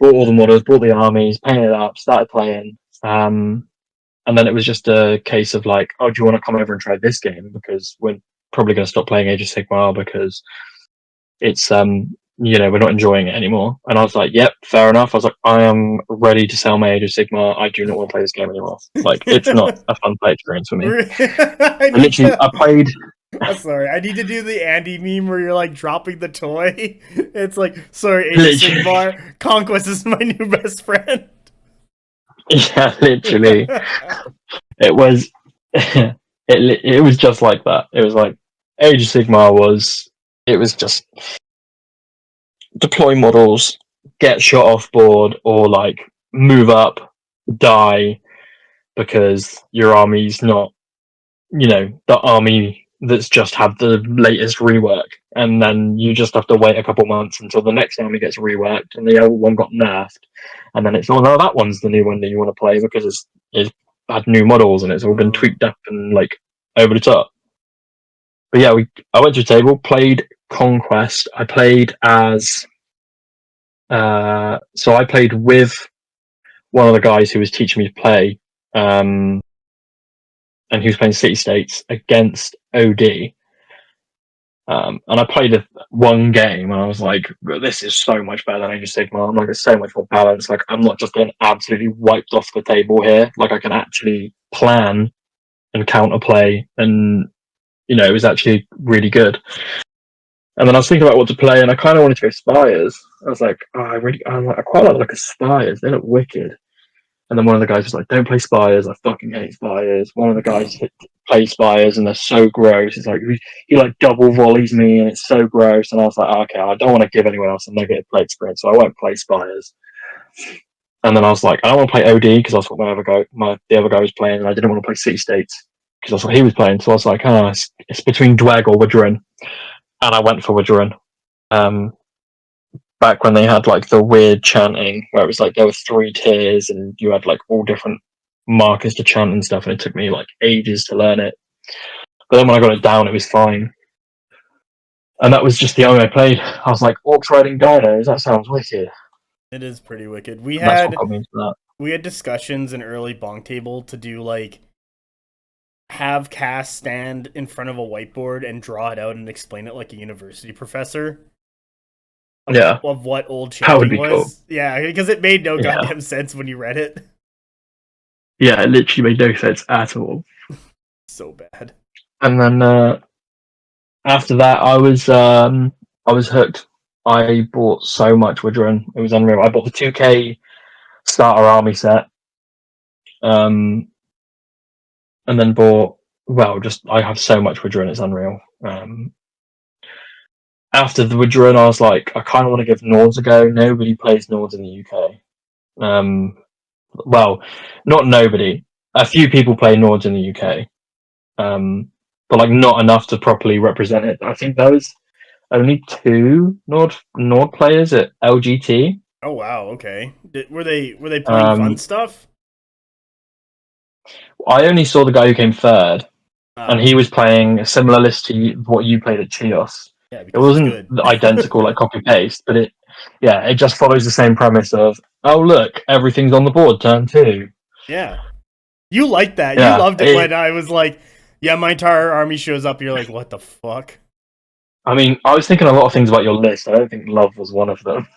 bought all the models, bought the armies, painted it up, started playing. And then it was just a case of like, "Oh, do you want to come over and try this game? Because we're probably going to stop playing Age of Sigmar because it's we're not enjoying it anymore." And I was like, "Yep, fair enough." I was like, "I am ready to sell my Age of Sigmar. I do not want to play this game anymore. Like, it's not a fun play experience for me." I I need literally, to. I played. Sorry, I need to do the Andy meme where you're like dropping the toy. It's like, sorry, Age of Literally, Sigmar, Conquest is my new best friend. yeah, literally, it was. It was just like that. It was like Age of Sigmar was. It was just deploy models, get shot off board, or like move up, die because your army's not, the army that's just had the latest rework, and then you just have to wait a couple months until the next army gets reworked, and the old one got nerfed, and then it's, oh no, that one's the new one that you want to play because it's had new models and it's all been tweaked up and like over the top. But yeah, I went to a table, played Conquest. I played as so I played with one of the guys who was teaching me to play, and he was playing City States against OD. And I played one game, and I was like, "This is so much better than Age of Sigmar. I'm like, it's so much more balanced. Like, I'm not just getting absolutely wiped off the table here. Like, I can actually plan and counterplay, and it was actually really good." And then I was thinking about what to play, and I kind of wanted to go Spires. I was like, oh, I quite like a Spires. They look wicked. And then one of the guys was like, "Don't play Spires. I fucking hate Spires." One of the guys plays Spires, and they're so gross. It's like he like double volleys me, and it's so gross. And I was like, okay, I don't want to give anyone else a negative play experience, so I won't play Spires. And then I was like, I don't want to play OD because that's what the other guy was playing, and I didn't want to play City States because that's what he was playing. So I was like, it's between Dweg or Widgerin, and I went for Widgerin. Back when they had like the weird chanting where it was like there were 3 tiers and you had like all different markers to chant and stuff, and it took me like ages to learn it. But then when I got it down, it was fine. And that was just the only I played. I was like, orcs riding dinos, that sounds wicked. It is pretty wicked. We had discussions in early BonkTable to do like have Cass stand in front of a whiteboard and draw it out and explain it like a university professor. Of what old chanting was. Cool. Yeah, because it made no goddamn sense when you read it. Yeah, it literally made no sense at all. So bad. And then after that, I was hooked. I bought so much Widgerin. It was unreal. I bought the 2K starter army set. And then I have so much Widgerin, it's unreal. After the Widgerin, I was like, I kind of want to give Nords a go. Nobody plays Nords in the UK. Well, not nobody. A few people play Nords in the UK, but like not enough to properly represent it. I think there was only 2 Nord players at LGT. Oh wow, okay. Were they playing fun stuff? I only saw the guy who came third, and he was playing a similar list to what you played at Chios. Yeah, it wasn't identical like copy paste, but it just follows the same premise of, oh look, everything's on the board, turn 2. Yeah, you liked that. Yeah, you loved it when I was like, yeah, my entire army shows up. You're like, what the fuck? I mean, I was thinking a lot of things about your list. I don't think love was one of them.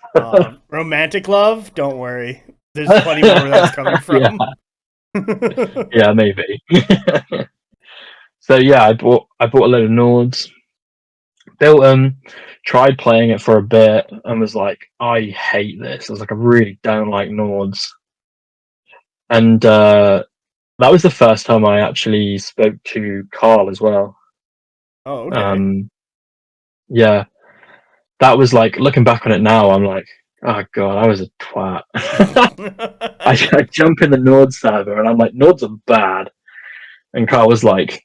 Romantic love? Don't worry. There's plenty more where that's coming from. Yeah, maybe. So yeah, I bought a load of Nords. Built tried playing it for a bit and was like, I hate this. I was like, I really don't like Nords. And that was the first time I actually spoke to Carl as well. Oh, okay. Yeah. That was like, looking back on it now, I'm like, oh god, I was a twat. I jump in the Nord server and I'm like, Nords are bad. And Carl was like,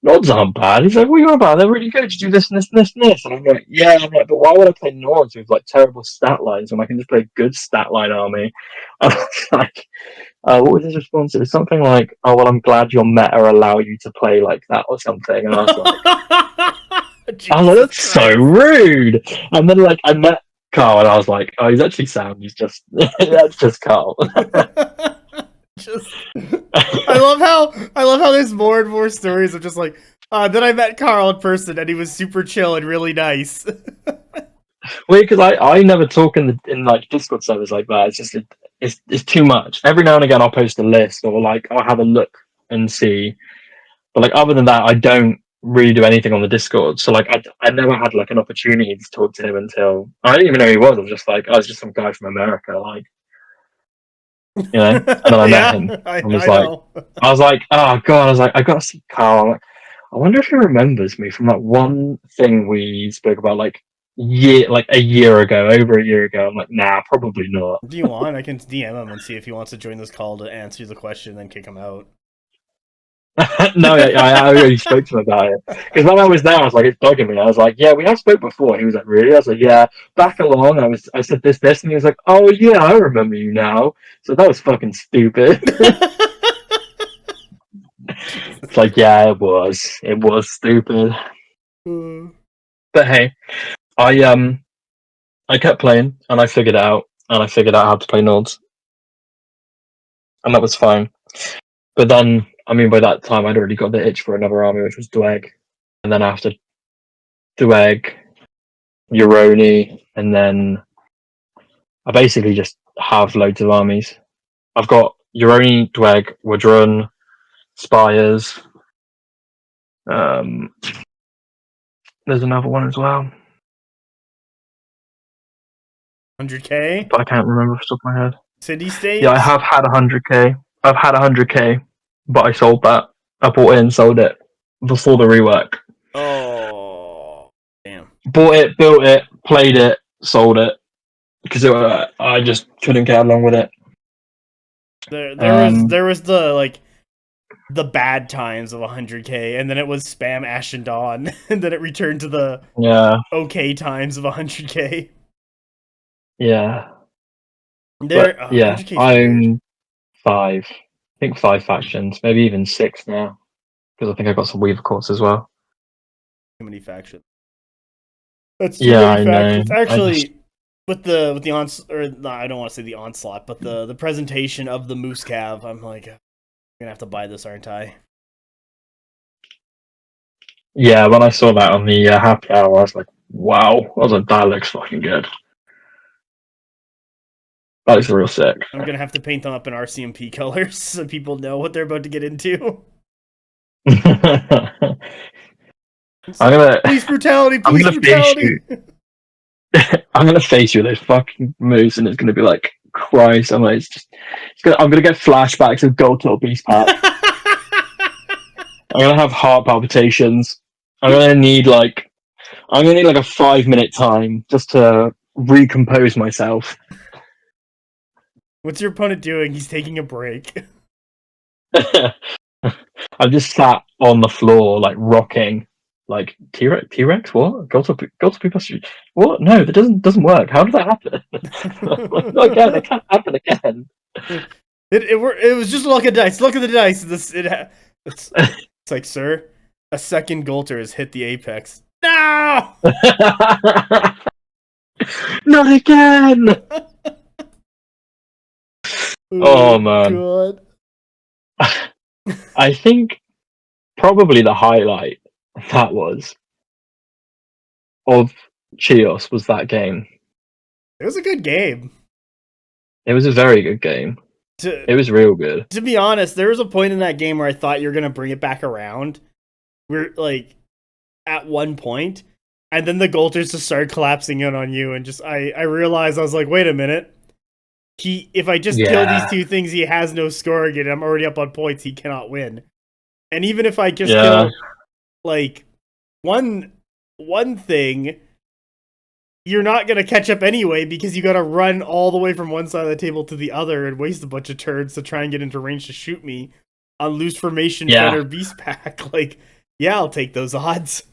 Nords aren't bad. He's like, what are you on about? They're really good. You do this and this and this and this. And I'm like, yeah. I'm like, but why would I play Nords with like terrible stat lines when I can just play a good stat line army? I was like, what was his response? It was something like, oh, well, I'm glad your meta allow you to play like that or something. And I was like, that's so rude. And then like I met Carl and I was like, oh, he's actually sound. He's just, that's just Carl. I love how there's more and more stories of just like, then I met Carl in person and he was super chill and really nice. Weird, because I never talk in like Discord servers like that. It's just it's too much. Every now and again I'll post a list or like I'll have a look and see, but like other than that I don't really do anything on the Discord. So like I never had like an opportunity to talk to him until I didn't even know who he was. I was just like, I was just some guy from America, like. And then I met him. I was like, oh god, I was like, I gotta see Carl. Like, I wonder if he remembers me from that one thing we spoke about like a year ago, over a year ago. I'm like, nah, probably not. Do you want? I can DM him and see if he wants to join this call to answer the question, then kick him out. No, I already spoke to him about it. Because when I was there, I was like, it's bugging me. I was like, yeah, we have spoke before. He was like, really? I was like, yeah, back along. I said this, and he was like, oh yeah, I remember you now. So that was fucking stupid. It's like, yeah, it was stupid. But hey, I kept playing, and I figured it out, how to play Nords, and that was fine. But then, I mean, by that time, I'd already got the itch for another army, which was Dweg, and then after Dweg, Euroni, and then I basically just have loads of armies. I've got Euroni, Dweg, Wadrun, Spires. Um, there's another one as well, 100K? but I can't remember off the top of my head. City States? Yeah, I have had 100K. I've had 100K, but I sold that. I bought it and sold it before the rework. Oh, damn. Bought it, built it, played it, sold it, because I just couldn't get along with it. There was the bad times of 100K, and then it was spam Ashen Dawn, and then it returned to the okay times of 100K. Yeah. Yeah, I'm 5. I think 5 factions, maybe even 6 now, because I think I got some Weaver Courts as well. Too many factions. That's too many factions. Know. Actually, with the I don't want to say the onslaught, but the presentation of the Moose Cav, I'm like, I'm gonna have to buy this, aren't I? Yeah, when I saw that on the happy hour, I was like, wow, that looks fucking good. That looks real sick. I'm gonna have to paint them up in RCMP colors so people know what they're about to get into. Police brutality, police brutality. I'm gonna face you with those fucking moves, and it's gonna be like, Christ! I'm gonna get flashbacks of Gold Top Beast Pack. I'm gonna have heart palpitations. I'm gonna need like a 5-minute time just to recompose myself. What's your opponent doing? He's taking a break. I've just sat on the floor, like rocking, like T-Rex. What? Gold Top What? No, that doesn't work. How did that happen? Not again. It can't happen again. It was just a luck of dice. Look at the dice. It's like, sir, a second Golter has hit the apex. No! Not again! Oh man. God. I think probably the highlight that was of Chios was that game. It was a good game. It was a very good game. It was real good. To be honest, there was a point in that game where I thought you were gonna bring it back around. We're like at one point, and then the Golters just started collapsing in on you, and just I realized I was like, wait a minute. If I just kill these two things, he has no score again. I'm already up on points. He cannot win. And even if I just kill like one thing, you're not gonna catch up anyway because you gotta run all the way from one side of the table to the other and waste a bunch of turns to try and get into range to shoot me on loose formation Feather Beast Pack. Like, yeah, I'll take those odds.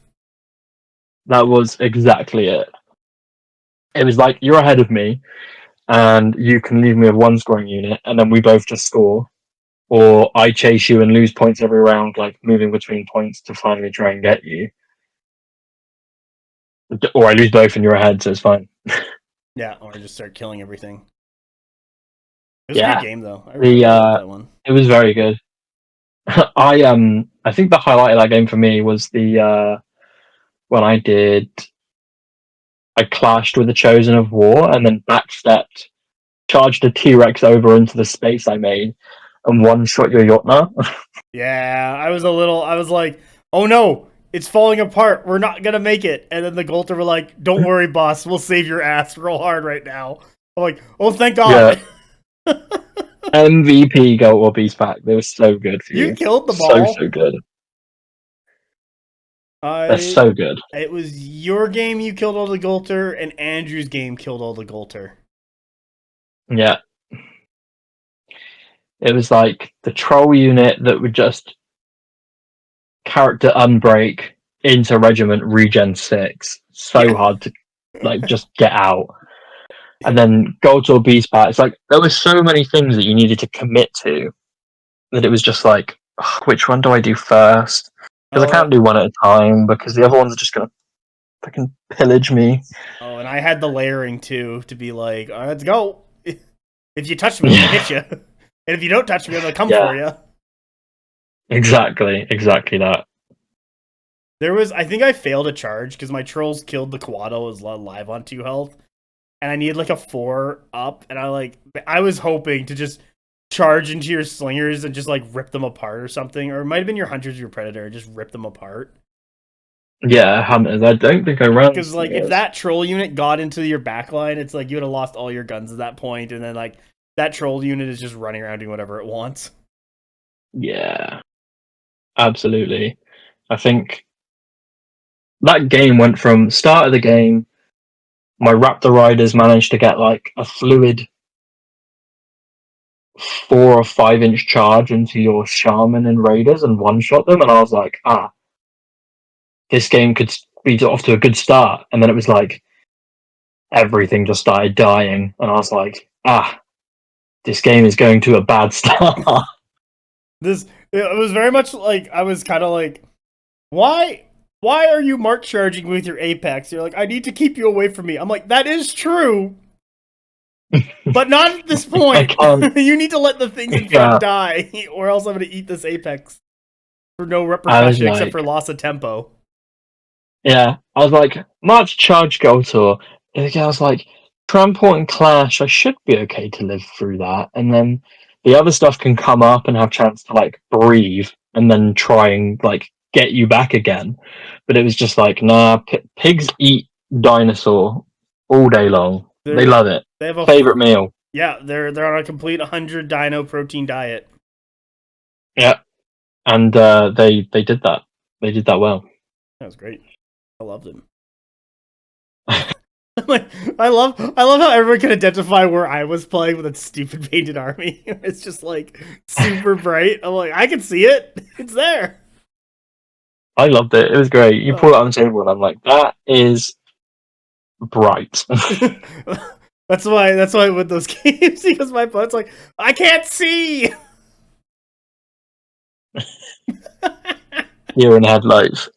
That was exactly it. It was like, you're ahead of me, and you can leave me with one scoring unit, and then we both just score. Or I chase you and lose points every round, like moving between points to finally try and get you. Or I lose both and you're ahead, so it's fine. Yeah, or I just start killing everything. It was a good game, though. I really liked that one. It was very good. I think the highlight of that game for me was the when I clashed with the Chosen of War and then backstepped, charged a T-Rex over into the space I made, and one-shot your Jotnar. Yeah, I was like, oh no, it's falling apart. We're not gonna make it. And then the Golter were like, don't worry, boss. We'll save your ass real hard right now. I'm like, oh, thank God. Yeah. MVP Goat or Beast Pack. They were so good for you. You killed them all. So good. They're so good. It was your game you killed all the Golter, and Andrew's game killed all the Golter. Yeah. It was like the troll unit that would just character unbreak into regiment regen 6. So hard to like just get out. And then go to a beast bat. It's like there were so many things that you needed to commit to that it was just like, which one do I do first? Because I can't do one at a time because the other ones are just gonna fucking pillage me. Oh, and I had the layering too to be like, all right, let's go. If you touch me, I'm gonna hit you, and if you don't touch me, I'm gonna come for you. Exactly that. I think I failed a charge because my trolls killed the Quado was live on 2 health, and I needed like a 4 up, and I was hoping to just charge into your slingers and just like rip them apart or something, or it might have been your hunters or your predator, just rip them apart. Yeah, hunters. I don't think I ran because like if that troll unit got into your backline, it's like you would have lost all your guns at that point, and then like that troll unit is just running around doing whatever it wants. Yeah, absolutely. I think that game went from start of the game. My Raptor Riders managed to get like a fluid 4 or 5 inch charge into your Shaman and Raiders and one shot them, and I was like, this game could be off to a good start. And then it was like everything just started dying, and I was like, this game is going to a bad start. It was very much like I was kind of like, why are you mark charging with your Apex? You're like, I need to keep you away from me. I'm like, that is true, but not at this point. You need to let the things in front die, or else I'm going to eat this Apex for no repercussion except for loss of tempo. Yeah, I was like, March charge Gotor. And again, I was like, Trample and Clash, I should be okay to live through that. And then the other stuff can come up and have chance to like breathe and then try and like get you back again. But it was just like, nah, pigs eat dinosaur all day long. They love it. They have a favorite meal. Yeah, they're on a complete 100 dino protein diet. Yeah, and they did that. They did that well. That was great. I loved him. I love how everyone can identify where I was playing with that stupid painted army. It's just like super bright. I'm like, I can see it. It's there. I loved it. It was great. You pull it on the table, and I'm like, that is bright. That's why I win those games, because my opponent's like, I can't see. You're in headlights.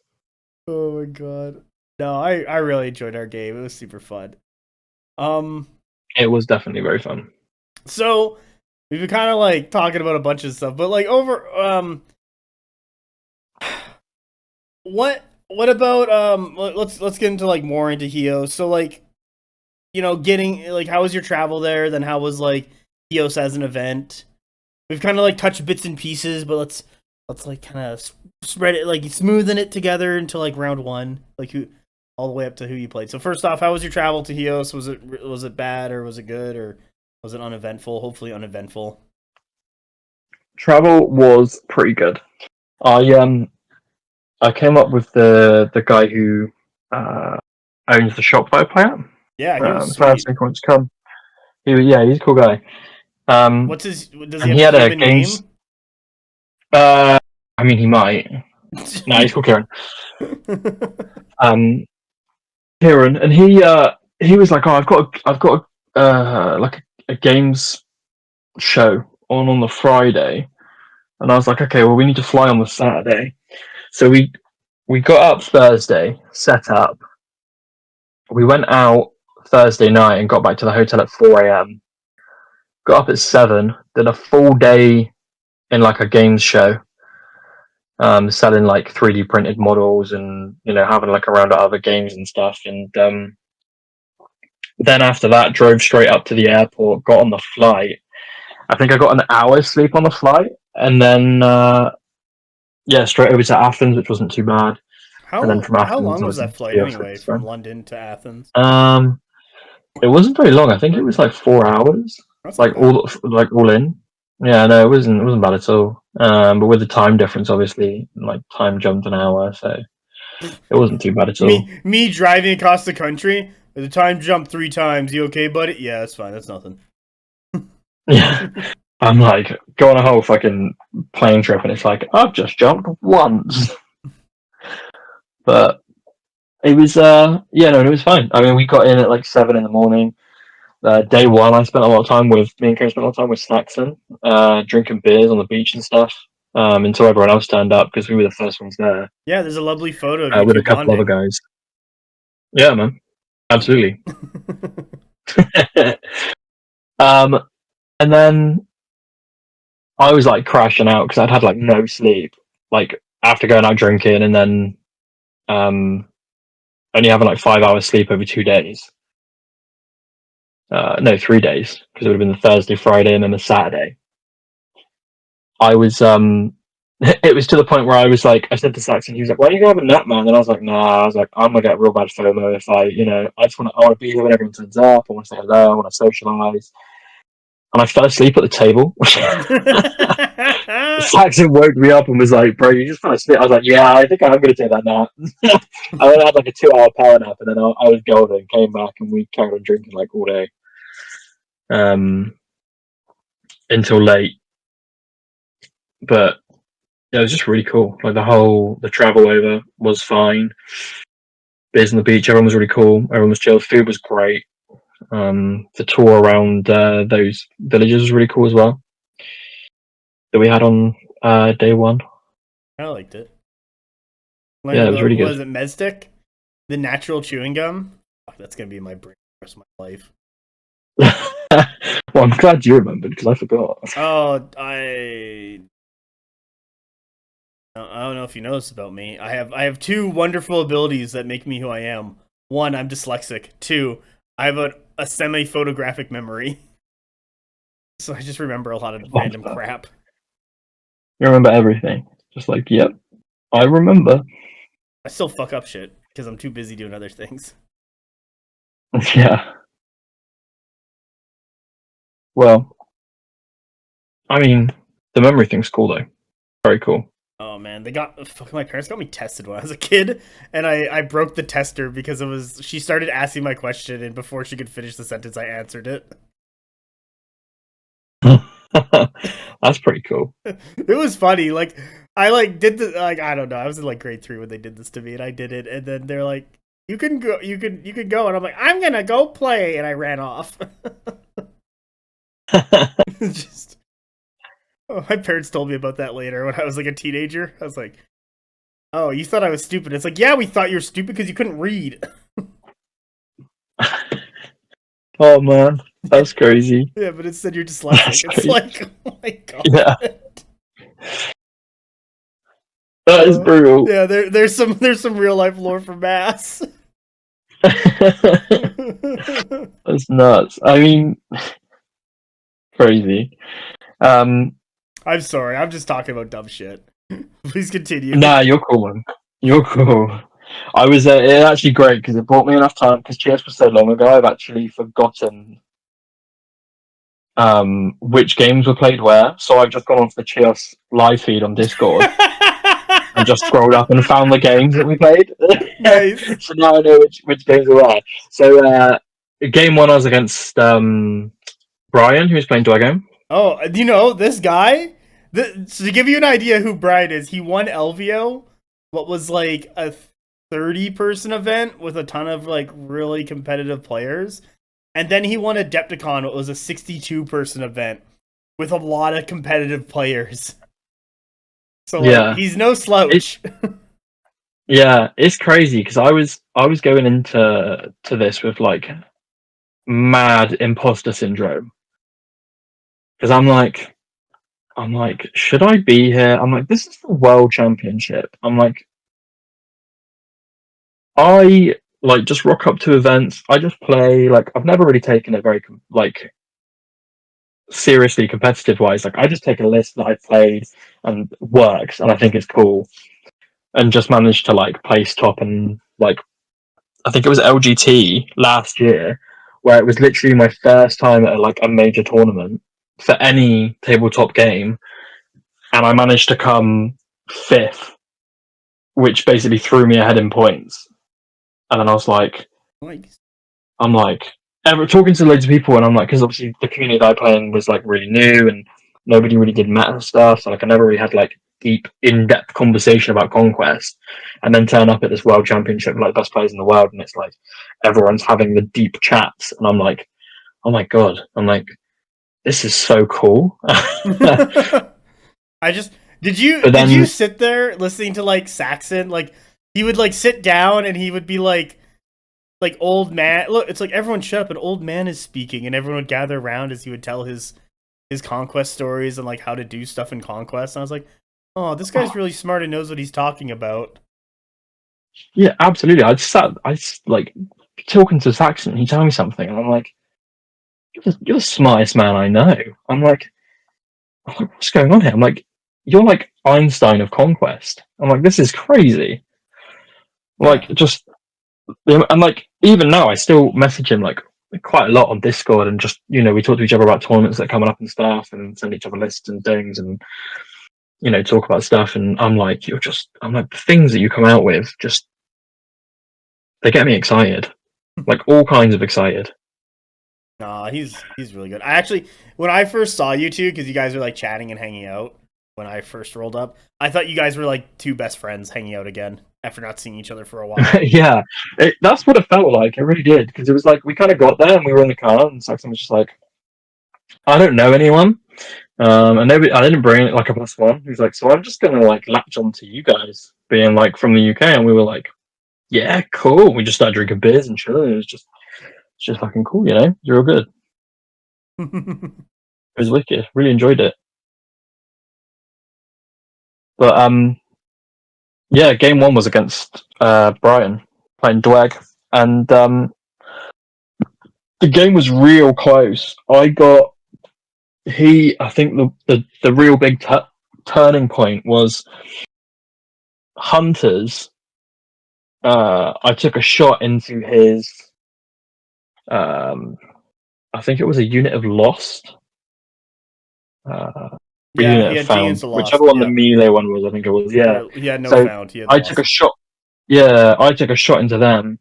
Oh my god. No, I really enjoyed our game. It was super fun. It was definitely very fun. So we've been kind of like talking about a bunch of stuff, but like what about let's get into like more into Chios. So like, you know, getting like, how was your travel there? Then how was like Chios as an event? We've kind of like touched bits and pieces, but let's like kind of spread it, like smoothing it together until like round 1, like who all the way up to who you played. So first off, how was your travel to Chios? Was it bad, or was it good, or was it uneventful? Hopefully uneventful. Travel was pretty good. I came up with the guy who owns the shop that I play at. Yeah, he was first thing wants to come. He's a cool guy. What's his? Does he have a name? I mean, he might. No, he's called Kieran. Kieran, and he was like, I've got like a games show on the Friday, and I was like, okay, well, we need to fly on the Saturday. So we got up Thursday, set up. We went out Thursday night and got back to the hotel at 4 a.m. Got up at 7, did a full day in like a games show, selling like 3D printed models and, you know, having like a round at other games and stuff. And then after that, drove straight up to the airport, got on the flight. I think I got an hour's sleep on the flight, and then straight over to Athens, which wasn't too bad. How long was that flight anyway, from London to Athens? It wasn't very long. I think it was like 4 hours. That's like all in. Yeah, no, it wasn't bad at all. But with the time difference, obviously, like time jumped an hour, so it wasn't too bad at all. Me driving across the country, the time jumped 3 times. You okay, buddy? Yeah, that's fine. That's nothing. Yeah, I'm like, go on a whole fucking plane trip, and it's like, I've just jumped once. But it was it was fine. I mean, we got in at like 7 in the morning. Day one, I spent a lot of time with me and Karen spent a lot of time with Saxon, drinking beers on the beach and stuff. Until everyone else turned up because we were the first ones there. Yeah, there's a lovely photo of you with two a couple bonding. other guys. Yeah, man, absolutely. And then I was like crashing out because I'd had like no sleep, like after going out drinking, and then only having like 5 hours sleep over 2 days. No, 3 days, because it would have been the Thursday, Friday, and then the Saturday. I was it was to the point where I was like, I said to Saxon, he was like, "Why don't you go have a nap, man?" And I was like, "Nah." I was like, "I'm gonna get real bad FOMO if I want to be here when everyone turns up. I want to say hello. I want to socialize." And I fell asleep at the table. Saxon woke me up and was like, "Bro, you just fell asleep." I was like, "Yeah, I think I'm gonna take that nap." I then had like a 2-hour power nap, and then I was golden. Came back and we carried on drinking like all day, until late. But yeah, it was just really cool. Like the travel over was fine. Beers on the beach, everyone was really cool. Everyone was chill. Food was great. The tour around those villages was really cool as well. That we had on day one. I liked it. Yeah, it was really good. Was it Medstick? The natural chewing gum? Oh, that's gonna be in my brain for the rest of my life. Well, I'm glad you remembered because I forgot. Oh, I don't know if you know this about me. I have 2 wonderful abilities that make me who I am. 1, I'm dyslexic. 2, I have a semi-photographic memory. So I just remember a lot of random crap. You remember everything. Just like, yep, I remember. I still fuck up shit because I'm too busy doing other things. Yeah. Well, I mean, the memory thing's cool though. Very cool. Oh man, my parents got me tested when I was a kid, and I broke the tester because she started asking my question, and before she could finish the sentence, I answered it. That's pretty cool. It was funny. Like I did the I don't know. I was in like grade 3 when they did this to me, and I did it, and then they're like, "You can go, you can go," and I'm like, "I'm gonna go play," and I ran off. Just. Oh, my parents told me about that later when I was like a teenager. I was like, "Oh, you thought I was stupid?" It's like, "Yeah, we thought you were stupid because you couldn't read." Oh man, that's crazy. Yeah, but instead you're dyslexic. It's like, oh my god. Yeah. That is brutal. Yeah, there's some real life lore for mass. That's nuts. I mean, crazy. I'm sorry. I'm just talking about dumb shit. Please continue. Nah, you're cool, man. You're cool. I was it's actually great because it bought me enough time because Chios was so long ago. I've actually forgotten which games were played where. So I've just gone onto the Chios live feed on Discord and just scrolled up and found the games that we played. Nice. So now I know which games were where. So game 1 I was against Brian, who was playing Dwagame. Oh, you know this guy. So to give you an idea who Brian is, he won LVO. What was like a 30-person event with a ton of like really competitive players. And then he won Adepticon. It was a 62-person event with a lot of competitive players. So like, he's no slouch. Yeah, it's crazy because I was going into this with like mad imposter syndrome because I'm like, should I be here? I'm like, this is the world championship. I'm like, I like just rock up to events. I just play. Like, I've never really taken it very like seriously competitive wise. Like, I just take a list that I've played and works, and I think it's cool, and just managed to like place top and like I think it was LGT last year, where it was literally my first time at like a major tournament for any tabletop game, and I managed to come 5th, which basically threw me ahead in points. And then I was like, Nice. I'm like, ever talking to loads of people, and I'm like, because obviously the community that I play in was like really new, and nobody really did meta stuff, so like I never really had like deep, in-depth conversation about Conquest, and then turn up at this World Championship like best players in the world, and it's like everyone's having the deep chats, and I'm like, oh my god, I'm like, this is so cool. Did you sit there listening to like Saxon? Like he would like sit down and he would be like old man. Look, it's like everyone shut up. An old man is speaking, and everyone would gather around as he would tell his Conquest stories and like how to do stuff in Conquest. And I was like, oh, this guy's really smart and knows what he's talking about. Yeah, absolutely. I like talking to Saxon. He told me something, and I'm like, you're the smartest man I know. I'm like, what's going on here? I'm like, you're like Einstein of Conquest. I'm like, this is crazy. Like, just, and like, even now, I still message him like quite a lot on Discord, and just, you know, we talk to each other about tournaments that are coming up and stuff, and send each other lists and things, and, you know, talk about stuff. And I'm like, I'm like, the things that you come out with, just, they get me excited. Like, all kinds of excited. Nah, he's really good. I actually, when I first saw you two, because you guys were like chatting and hanging out when I first rolled up, I thought you guys were like two best friends hanging out again after not seeing each other for a while. Yeah, that's what it felt like. It really did, because it was like we kind of got there and we were in the car, and Saxon was just like, I don't know anyone, and I didn't bring like a +1. He was like, so I'm just gonna like latch on to you guys being like from the UK, and we were like, yeah, cool. We just started drinking beers and chilling. It's just fucking cool, you know. You're all good. It was wicked. Really enjoyed it. But yeah, game 1 was against Brian playing Dweg, and the game was real close. I think the real big turning point was Hunters. I took a shot into his. I think it was a unit of Lost. Yeah, Unit he of had Found, Genius of Lost. whichever one Yeah. the melee one was. I think it was. Yeah. He had no So Found. He had I Lost. took a shot. Yeah, I took a shot into them,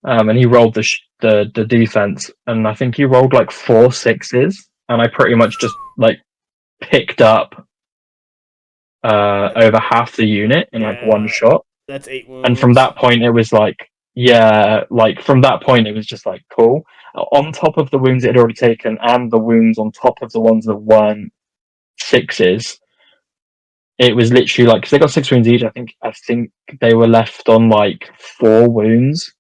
and he rolled the defense, and I think he rolled like 4 6s, and I pretty much just like picked up over half the unit in like one shot. That's 8 wounds. And from that point, it was like, yeah, like from that point, it was just like cool. On top of the wounds it had already taken, and the wounds on top of the ones that weren't 6s, it was literally like, because they got 6 wounds each. I think they were left on like 4 wounds.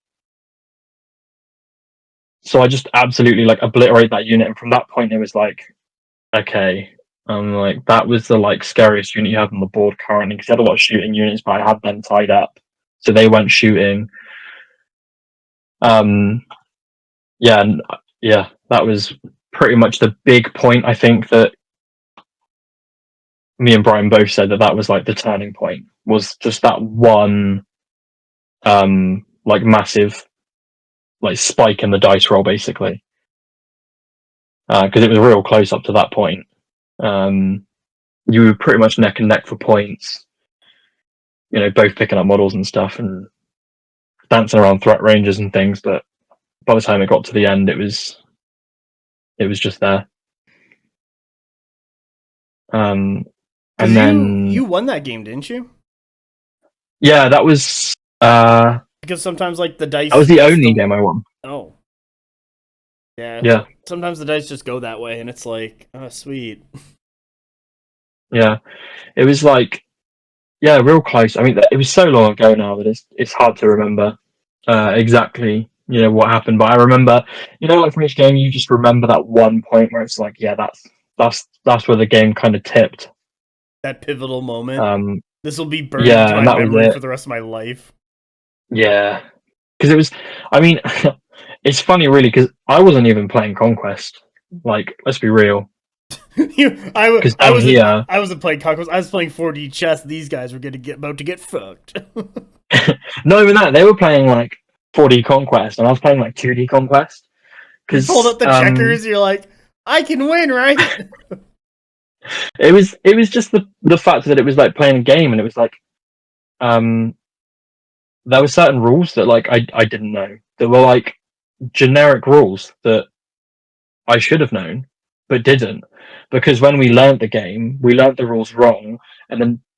So I just absolutely like obliterate that unit, and from that point, it was like, okay. Like that was the like scariest unit you have on the board currently, because you had a lot of shooting units, but I had them tied up, so they weren't shooting. Yeah, that was pretty much the big point. I think that me and Brian both said that was like the turning point, was just that one, like massive, like spike in the dice roll, basically, because it was real close up to that point. You were pretty much neck and neck for points. You know, both picking up models and stuff and dancing around threat ranges and things, but by the time it got to the end, it was just there. And then you won that game, didn't you? Yeah, that was because sometimes like the dice. That was the only game I won. Oh. Yeah. Yeah. Sometimes the dice just go that way, and it's like, oh, sweet. Yeah, it was like, yeah, real close. I mean, it was so long ago now that it's hard to remember exactly, you know, what happened. But I remember, you know, like from each game, you just remember that one point where it's like, yeah, that's where the game kind of tipped. That pivotal moment. This will be burned yeah, into my memory for the rest of my life. Yeah, because it was. I mean, it's funny, really, because I wasn't even playing Conquest. Like, let's be real. I wasn't playing Conquest. I was playing 4D chess. These guys were about to get fucked. Not even that. They were playing like 4D Conquest, and I was playing like 2D Conquest. Because you pulled up the checkers, you're like, I can win, right? It was just the fact that it was like playing a game, and it was like, there were certain rules that like I didn't know. There were like generic rules that I should have known, but didn't, because when we learnt the game, we learnt the rules wrong,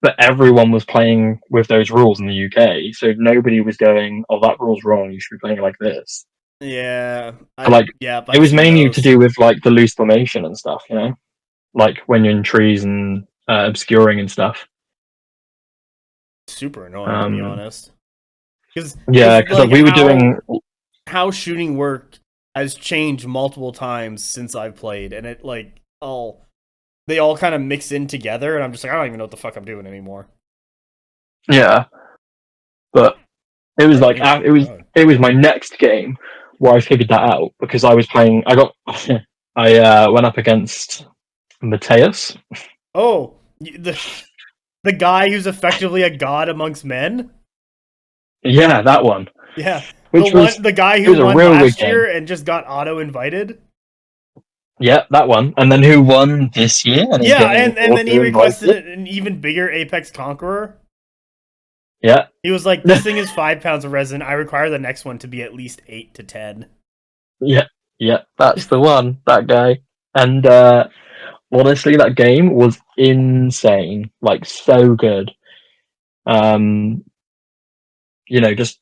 but everyone was playing with those rules in the UK, so nobody was going, "Oh, that rule's wrong. You should be playing it like this." Yeah, It I've was seen mainly to those. do with like the loose formation and stuff, like when you're in trees and obscuring and stuff. Super annoying, to be Um, honest. Because yeah, because like we were doing. how shooting work has changed multiple times since I've played, and it like they all kind of mix in together, and I'm just like, I don't even know what the fuck I'm doing anymore. Yeah, but it was like Oh, it was my next game where I figured that out, because I was playing. I went up against Mateus. oh, the guy who's effectively a god amongst men. Yeah, that one. Yeah, The the guy it who was a won real good last game. year and just got auto invited. Yeah, that one. And then who won this year and is Yeah, getting and then he auto requested invited? an even bigger Apex Conqueror. Yeah. He was like, "This thing is 5 pounds of resin. I require the next one to be at least 8 to 10." Yeah, that's the one. That guy. And honestly, that game was insane. Like, so good. Um, just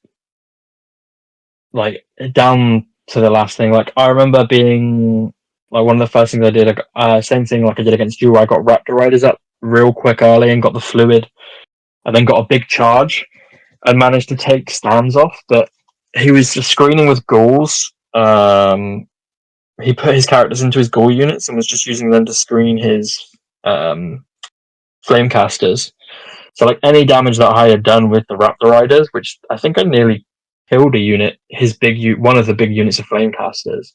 like down to the last thing. Like, I remember being like one of the first things I did. Same thing like I did against you, where I got Raptor Riders up real quick early and got the fluid, and then got a big charge and managed to take stands off. But he was just screening with ghouls. He put his characters into his ghoul units and was just using them to screen his flamecasters. So like any damage that I had done with the Raptor Riders, which I think I nearly killed a unit, one of the big units of flamecasters.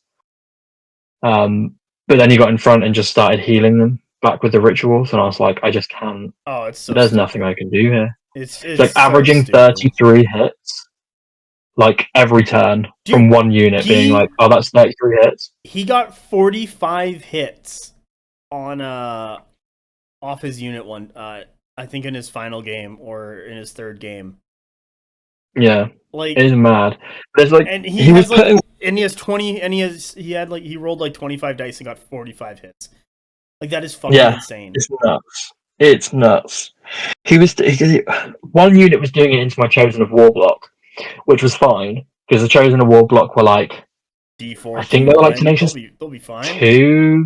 But then he got in front and just started healing them back with the rituals, and I was like, I just can't. Oh, it's so There's stupid. nothing I can do here. It's It's like so averaging stupid. 33 hits, like every turn, Dude, from one unit being like, "Oh, that's 33 hits." he got 45 hits on off his unit one. I think in his final game or in his third game. Yeah, Like, it is mad. There's like and he he was has like, putting. and he has 20, and he rolled like 25 dice and got 45 hits. Like, that is fucking Yeah, insane. it's nuts. It's nuts. One unit was doing it into my Chosen of War block, which was fine because the Chosen of War block were like, D4, I think they were like T1, Tenacious they'll be fine. 2.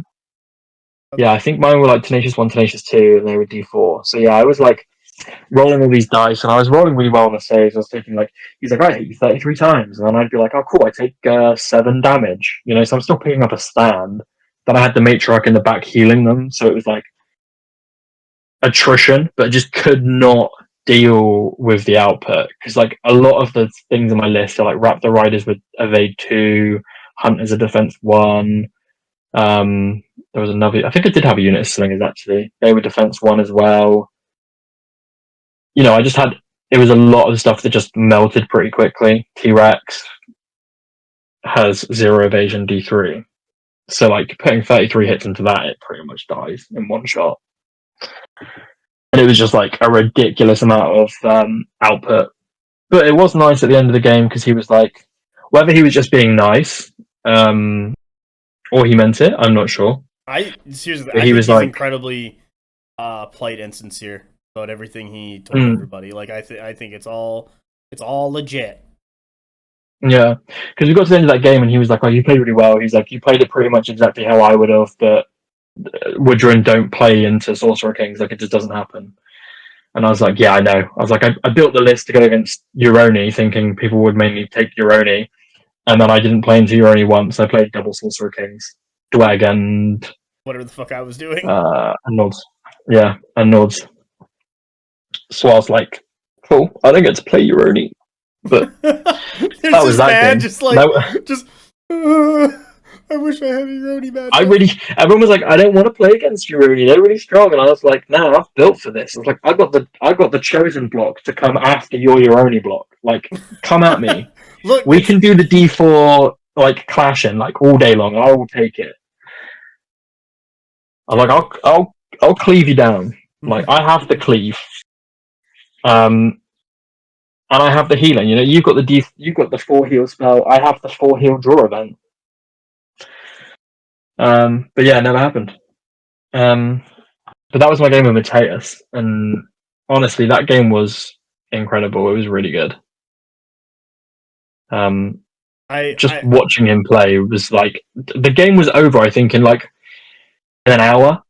Yeah, I think mine were like Tenacious 1, Tenacious 2, and they were D4. So yeah, I was like rolling all these dice, and I was rolling really well on the saves. I was taking like, he's like, I hit you 33 times, and then I'd be like, oh cool, I take 7 damage. So I'm still picking up a stand. Then I had the matriarch in the back healing them, so it was like attrition, but just could not deal with the output, because like a lot of the things on my list are like Raptor Riders with evade 2, Hunters a defense 1. There was another. I think I did have a unit of slingers actually. They were defense 1 as well. I just had. It was a lot of stuff that just melted pretty quickly. T-Rex has 0 evasion D3, so like putting 33 hits into that, it pretty much dies in one shot. And it was just like a ridiculous amount of output. But it was nice at the end of the game because he was like, whether he was just being nice, or he meant it, I'm not sure. Seriously, But I he think was he's like, incredibly polite and sincere about everything he told everybody. Like, I think it's all legit. yeah, because we got to the end of that game and he was like, "Oh, you played really well." He's like, "You played it pretty much exactly how I would have, but Woodrun don't play into Sorcerer Kings. Like, it just doesn't happen." And I was like, "Yeah, I know." I was like, I built the list to go against Uroni, thinking people would mainly take Uroni, and then I didn't play into Uroni once. I played double Sorcerer Kings, Dwag, and Whatever the fuck I was doing. and Nods. Yeah, and Nods. So I was like, "Cool, I don't get to play Uroni." But There's that was this that man game. just like, just. I wish I had a Roni matchup. Everyone was like, I don't want to play against you, Rooney. They're really strong. And I was like, no, I've built for this. I was like, I got the chosen block to come after your Uroni block. Like, come at me. Look, We can do the D4 like clashing like all day long. I will take it. I'm like, I'll cleave you down. Like, I have the cleave. And I have the healing. You've got the 4 heal spell. I have the 4 heal draw event. But yeah, it never happened. But that was my game with Mateus, and honestly, that game was incredible. It was really good. Just watching him play was like the game was over. I think in like an hour.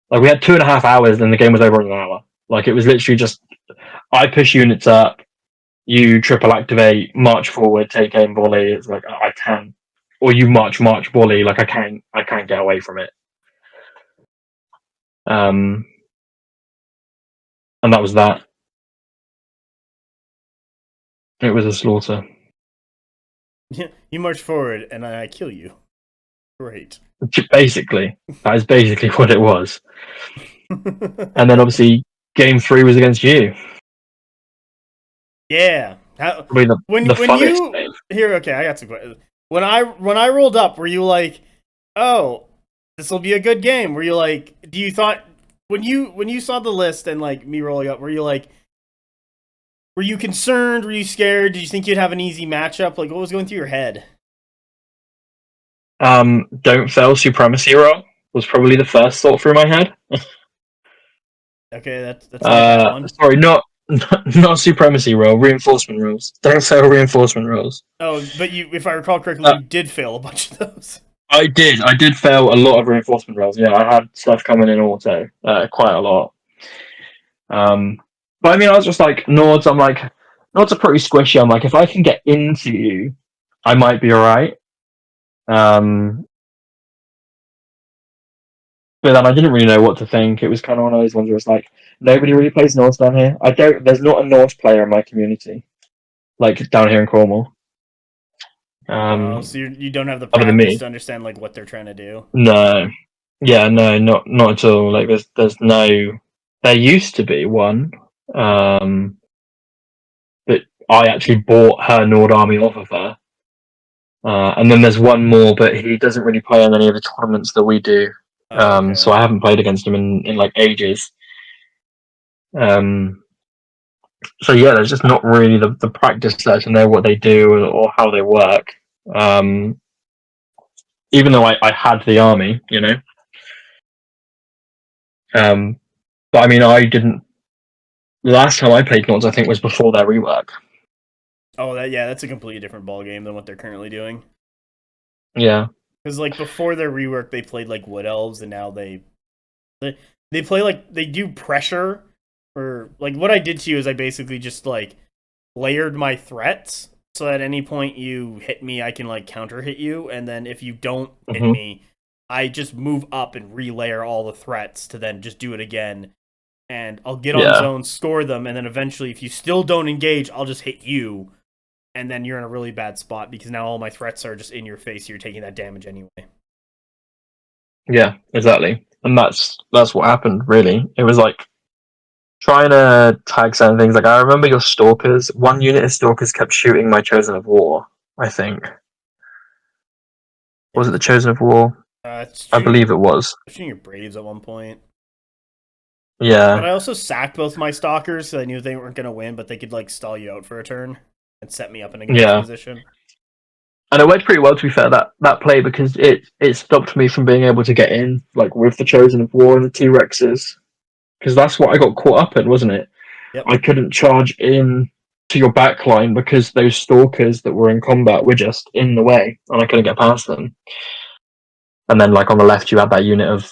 Like we had 2.5 hours, and the game was over in an hour. Like it was literally just I push units up, you triple activate, march forward, take aim volley. It's like I can, or you march volley. Like I can't get away from it. And that was that. It was a slaughter. You march forward, and I kill you. Great. Basically, that is basically what it was. And then obviously, game 3 was against you. Yeah. Probably the funnest game. Here, okay, I got some questions. When I rolled up, were you like, oh, this will be a good game? Were you like, do you thought when you saw the list and like me rolling up, were you like, were you concerned? Were you scared? Did you think you'd have an easy matchup? Like, what was going through your head? Don't fail supremacy roll was probably the first thought through my head. Okay, that's a bad one. Sorry, not supremacy roll, reinforcement rolls. Don't fail reinforcement rolls. Oh, but if I recall correctly, you did fail a bunch of those. I did fail a lot of reinforcement rolls. Yeah, I had stuff coming in auto, quite a lot. But I mean, I was just like, Nords, I'm like, Nords are pretty squishy. I'm like, if I can get into you, I might be alright. But then I didn't really know what to think. It was kind of one of those ones where it's like, nobody really plays Norse down here. There's not a Norse player in my community, like down here in Cornwall. So you don't have the practice to understand like what they're trying to do. No, yeah, no, not at all. Like there's no. There used to be one, but I actually bought her Nord army off of her. And then there's one more, but he doesn't really play in any of the tournaments that we do. Okay. So I haven't played against him in like ages. So yeah, there's just not really the practice there to know what they do or how they work. Even though I had the army, you know. But I mean, I didn't. The last time I played Nords, I think, was before their rework. Oh, that's a completely different ball game than what they're currently doing. Yeah. Because like before their rework, they played like Wood Elves, and now they play like they do pressure. Or like what I did to you is I basically just like layered my threats, so at any point you hit me, I can like counter hit you, and then if you don't hit me, I just move up and relayer all the threats to then just do it again, and I'll get on zone, score them, and then eventually if you still don't engage, I'll just hit you, and then you're in a really bad spot because now all my threats are just in your face. You're taking that damage anyway. Yeah, exactly, and that's what happened. Really, it was like trying to tag certain things. Like I remember your stalkers. One unit of stalkers kept shooting my Chosen of War. I think. Was it the Chosen of War? I believe it was. Shooting your Braves at one point. Yeah. But I also sacked both my stalkers, so I knew they weren't going to win, but they could like stall you out for a turn and set me up in a good position. And it went pretty well, to be fair, that play, because it stopped me from being able to get in, like with the Chosen of War and the T-Rexes. Because that's what I got caught up in, wasn't it? Yep. I couldn't charge in to your backline because those stalkers that were in combat were just in the way, and I couldn't get past them. And then, like on the left, you had that unit of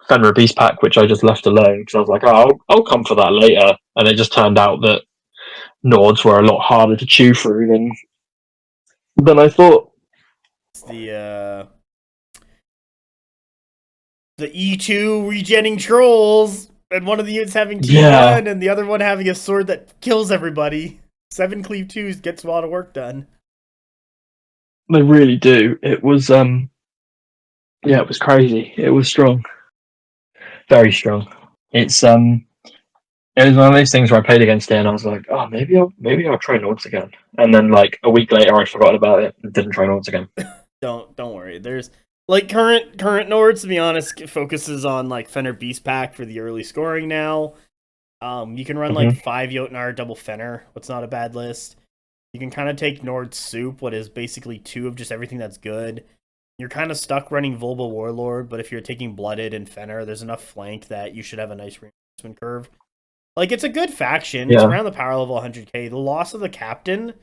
Fenrir Beast Pack, which I just left alone because I was like, "Oh, I'll come for that later." And it just turned out that Nords were a lot harder to chew through than I thought. It's the E2 regenning trolls, and one of the units having T1, and the other one having a sword that kills everybody. 7 cleave 2s gets a lot of work done. They really do. It was it was crazy. It was strong. Very strong. It was one of those things where I played against it and I was like, oh, maybe I'll try Nords again. And then like a week later I forgot about it and didn't try Nords again. Don't worry. There's like current Nords, to be honest, focuses on like Fenrir Beast Pack for the early scoring now. You can run like 5 Jotnar double Fenrir, what's not a bad list. You can kind of take Nord Soup, what is basically 2 of just everything that's good. you're kind of stuck running Volba Warlord, but if you're taking Blooded and Fenner, there's enough flank that you should have a nice reinforcement curve. Like, it's a good faction. It's around the power level 100k. The loss of the captain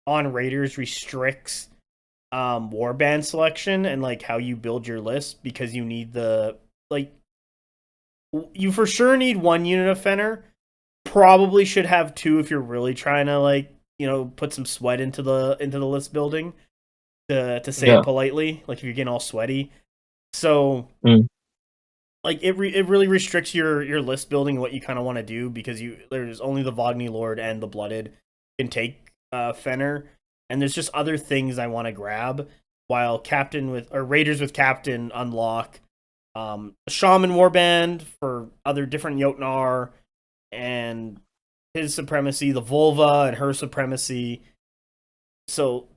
on Raiders restricts warband selection and like how you build your list, because you need you for sure need 1 unit of Fenner. Probably should have 2 if you're really trying to put some sweat into the list building, to say it politely, like if you're getting all sweaty. So like it really restricts your list building and what you kind of want to do, because there's only the Vogni Lord and the Blooded can take Fenner, and there's just other things I want to grab, while Raiders with Captain unlock Shaman Warband for other different Jotnar and his supremacy, the Volva and her supremacy. So,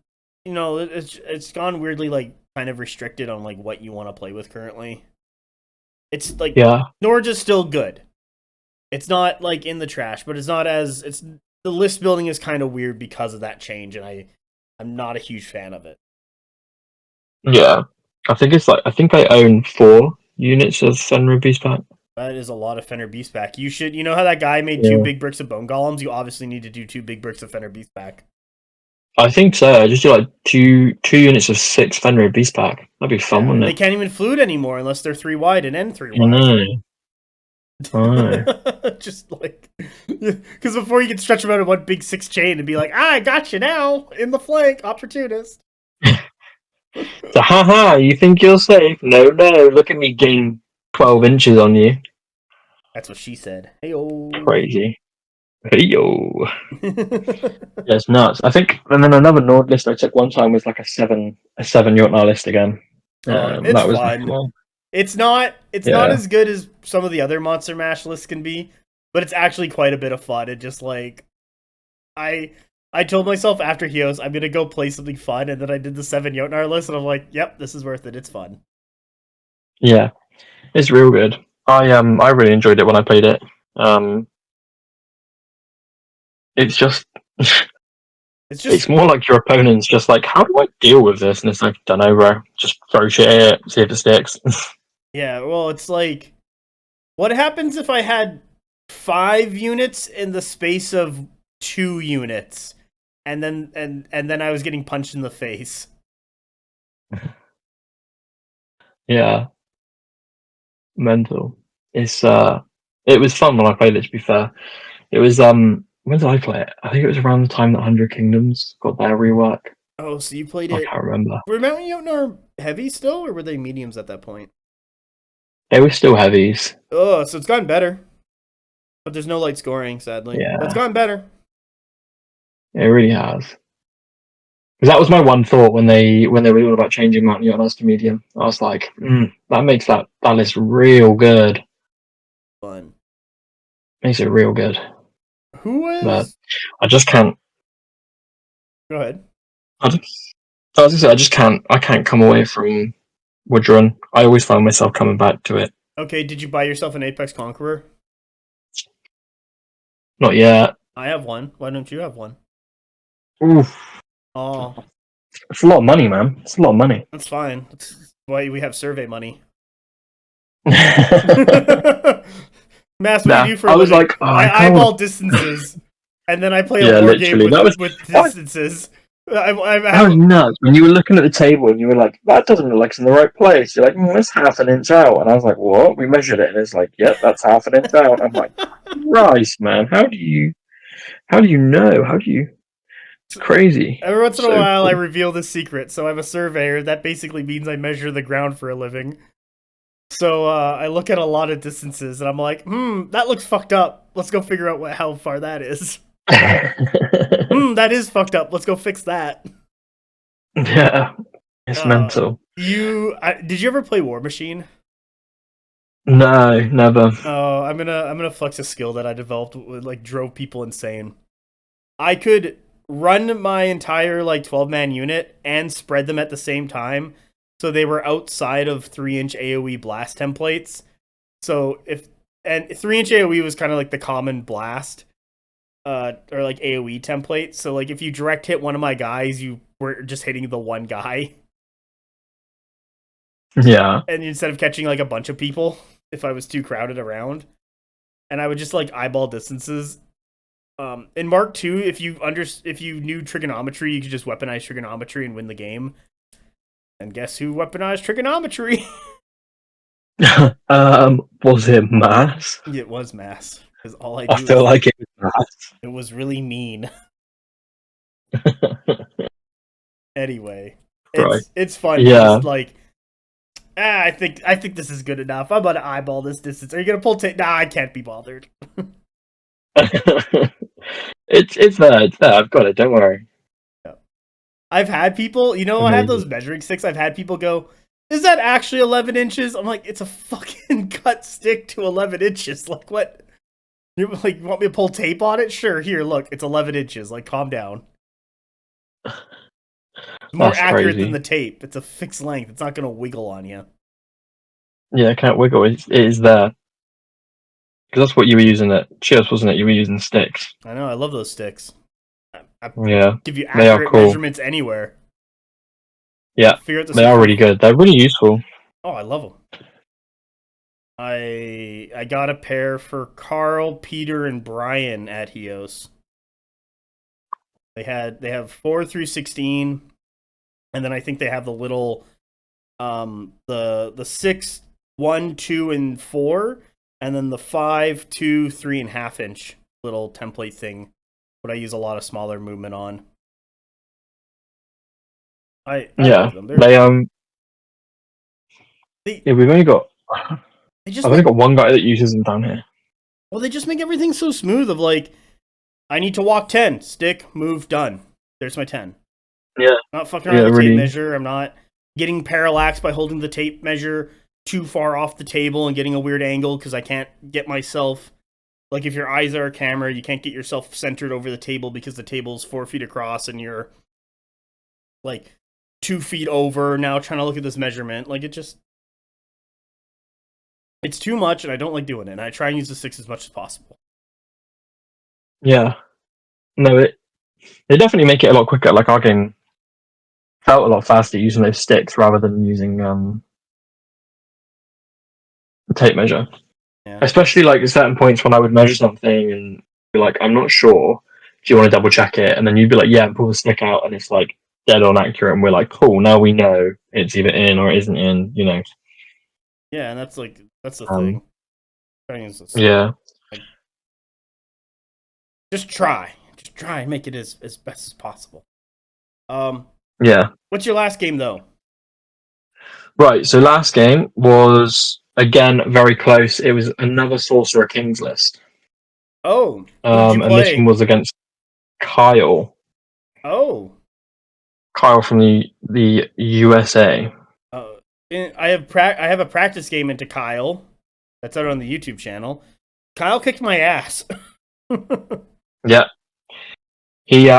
it's gone weirdly like kind of restricted on like what you want to play with currently. It's like Norge is still good. It's not like in the trash, but the list building is kind of weird because of that change, and I'm not a huge fan of it. Yeah. I think I own 4 units of Fenrir Beastpack. That is a lot of Fenrir Beastpack. You know how that guy made 2 big bricks of bone golems? You obviously need to do 2 big bricks of Fenrir Beastpack. I think so. I just do like two units of 6 Fenrir Beastpack. That'd be fun, wouldn't it? They can't even fluid anymore unless they're 3 wide and end 3 wide. Just like, because before you can stretch them out in one big 6 chain and be like, I got you now in the flank, opportunist. So, haha, you think you're safe? No, look at me gain 12 inches on you. That's what she said. Hey-o. Crazy. Hey-yo. Yeah, it's nuts. I think, and then another Nord list I took one time was like a 7 Jotnar list again. It's that was fun. It's not as good as some of the other Monster Mash lists can be, but it's actually quite a bit of fun. It just like, I told myself after Chios, I'm going to go play something fun, and then I did the 7 Jotnar list, and I'm like, yep, this is worth it. It's fun. Yeah, it's real good. I really enjoyed it when I played it. It's just... it's more like your opponent's just like, how do I deal with this? And it's like, don't know, bro. Just throw shit at it, see if it sticks. Yeah, well, it's like, what happens if I had 5 units in the space of 2 units? And then I was getting punched in the face. Yeah. Mental. It was fun when I played it, to be fair. It was, when did I play it? I think it was around the time that 100 Kingdoms got their rework. Oh, so you played it... I can't remember. Were Mountain Jotnar heavy still, or were they mediums at that point? They were still heavies. Oh, so it's gotten better. But there's no light scoring, sadly. Yeah. But it's gotten better. It really has. Because that was my one thought when they were all about changing Mountain Jotnars to medium. I was like, that makes that list real good. Fun. Makes it real good. Who is? But I just can't. Go ahead. I just can't. I can't come away from Woodrun. I always find myself coming back to it. Okay, did you buy yourself an Apex Conqueror? Not yet. I have one. Why don't you have one? Oof. Oh. It's a lot of money, man. It's a lot of money. That's fine. That's why we have survey money. Mass, what do you do for a living? Like, I eyeball distances, and then I play a war game with distances. That was nuts. When you were looking at the table and you were like, that doesn't look like it's in the right place. You're like, that's half an inch out. And I was like, what? We measured it, and it's like, yep, that's half an inch out. I'm like, Christ, man, how do you know? It's crazy. Every once in a while, I reveal the secret. So I'm a surveyor. That basically means I measure the ground for a living. So I look at a lot of distances, and I'm like, that looks fucked up. Let's go figure out how far that is. That is fucked up. Let's go fix that. Yeah, it's mental. Did you ever play War Machine? No, never. Oh, I'm gonna flex a skill that I developed with like drove people insane. I could run my entire like 12-man unit and spread them at the same time, so they were outside of 3-inch AoE blast templates. So 3-inch AoE was kind of like the common blast. Or like AoE template. So like if you direct hit one of my guys, you were just hitting the one guy. Yeah. And instead of catching like a bunch of people, if I was too crowded around, and I would just like eyeball distances. In Mark II, if you knew trigonometry, you could just weaponize trigonometry and win the game. And guess who weaponized trigonometry? Was it mass? It was mass. Because all I I do feel is like it was it was really mean. mass. Anyway, Right. it's fun to Yeah. just like I think this is good enough. I'm about to eyeball this distance. Are you gonna pull tape? Nah, I can't be bothered. It's there. It's there. I've got it. Don't worry. I've had people, I have those Amazing. measuring sticks. I've had people go, "Is that actually 11 inches?" I'm like, "It's a fucking cut stick to 11 inches. Like, what? You like you want me to pull tape on it? Sure. Here, look, it's 11 inches. Like, calm down. It's more That's accurate than crazy. the tape. It's a fixed length. It's not gonna wiggle on you." Yeah, can't wiggle. It is there. Because that's what you were using at Chios, wasn't it? You were using sticks. I know. I love those sticks. I Yeah, give you they are accurate cool. measurements anywhere. Yeah, Figure out the they are really good. They're really useful. Oh, I love them. I got a pair for Carl, Peter, and Brian at Chios. They have 4 through 16, and then I think they have the little the 6, 1, 2, and 4, and then the 5, 2, 3.5 inch little template thing. But I use a lot of smaller movement on. I Yeah, love them. yeah, we've only got. They I've just only got one guy that uses them down here. well, they just make everything so smooth. Of like, I need to walk 10, stick, move, done. There's my 10. Yeah, I'm not fucking around yeah, with the tape really. measure. I'm not getting parallaxed by holding the tape measure too far off the table and getting a weird angle because I can't get myself. Like, if your eyes are a camera, you can't get yourself centered over the table because the table's 4 feet across and you're like 2 feet over now trying to look at this measurement. Like, it's too much and I don't like doing it. And I try and use the sticks as much as possible. Yeah, no, they definitely make it a lot quicker. Like our game felt a lot faster using those sticks rather than using the tape measure. Yeah. Especially like at certain points when I would measure something and be like, I'm not sure. Do you want to double check it? And then you'd be like, yeah, and pull the stick out, and it's like dead on accurate. And we're like, cool. Now we know it's either in or it isn't in. You know. Yeah, and that's the thing. Yeah. Like, just try and make it as best as possible. Yeah. What's your last game though? Right. So last game was again very close. It was another Sorcerer Kings list. Oh, who did you And this one play? was against Kyle. Oh, Kyle from the USA. I have a practice game into Kyle. That's out on the YouTube channel. Kyle kicked my ass. Yeah.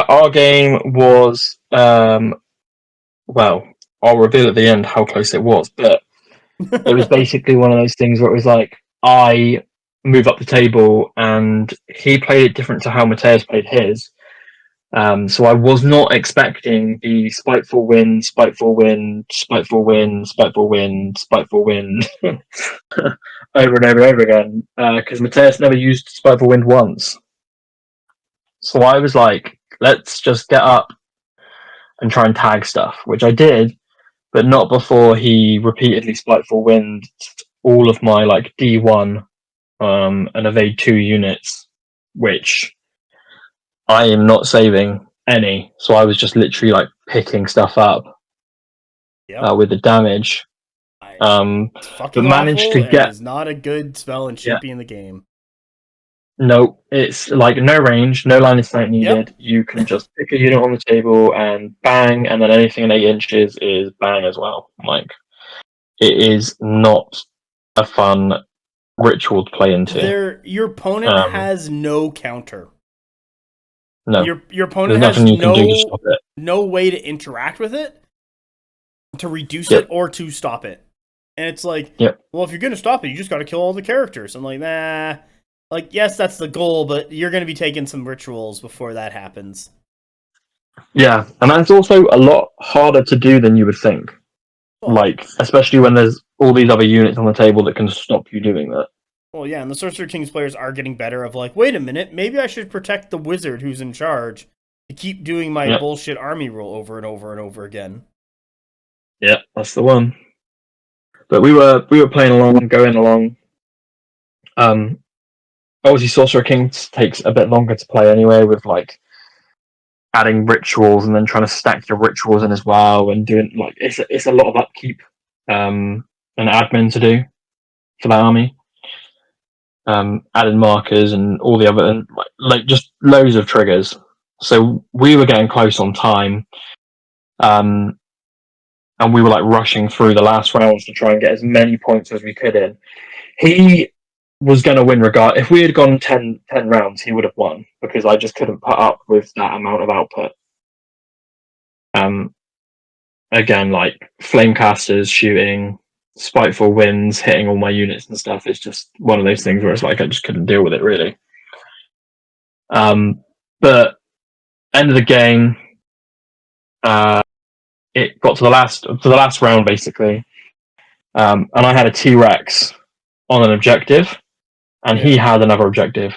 Our game was well, I'll reveal at the end how close it was, but it was basically one of those things where it was like I move up the table and he played it different to how Mateus played his. So I was not expecting the spiteful wind, spiteful wind, spiteful wind, spiteful wind, spiteful wind over and over and over again because Mateus never used spiteful wind once. So I was like, let's just get up and try and tag stuff, which I did, but not before he repeatedly spiteful wind all of my like D1 and evade 2 units, which I am not saving any. So I was just literally like picking stuff up with the damage. It's fucking But managed awful to and get is not a good spell and shouldn't be in the game. no, it's like no range, no line of sight needed. Yep. You can just pick a unit on the table and bang, and then anything in 8 inches is bang as well. Like it is not a fun ritual to play into. Your opponent has no counter. No, Your opponent there's has nothing you can do to stop it. no way to interact with it, to reduce it, or to stop it. And it's like, well, if you're going to stop it, you just got to kill all the characters. I'm like, nah. Like, yes, that's the goal, but you're going to be taking some rituals before that happens. Yeah, and that's also a lot harder to do than you would think. Like, especially when there's all these other units on the table that can stop you doing that. Well, yeah, and the Sorcerer Kings players are getting better of like, wait a minute, maybe I should protect the wizard who's in charge to keep doing my bullshit army rule over and over and over again. Yeah, that's the one. But we were playing along, going along. Obviously, Sorcerer Kings takes a bit longer to play anyway, with like adding rituals and then trying to stack your rituals in as well, and doing like it's a lot of upkeep and admin to do for the army. Adding markers and all the other, and like just loads of triggers. So we were getting close on time, and we were like rushing through the last rounds to try and get as many points as we could in. He was going to win regard. If we had gone 10 rounds, he would have won, because I just couldn't put up with that amount of output. Again, like flamecasters shooting, spiteful winds hitting all my units and stuff. It's just one of those things where it's like I just couldn't deal with it really. But end of the game, it got to the last round basically, and I had a T-Rex on an objective, and he had another objective,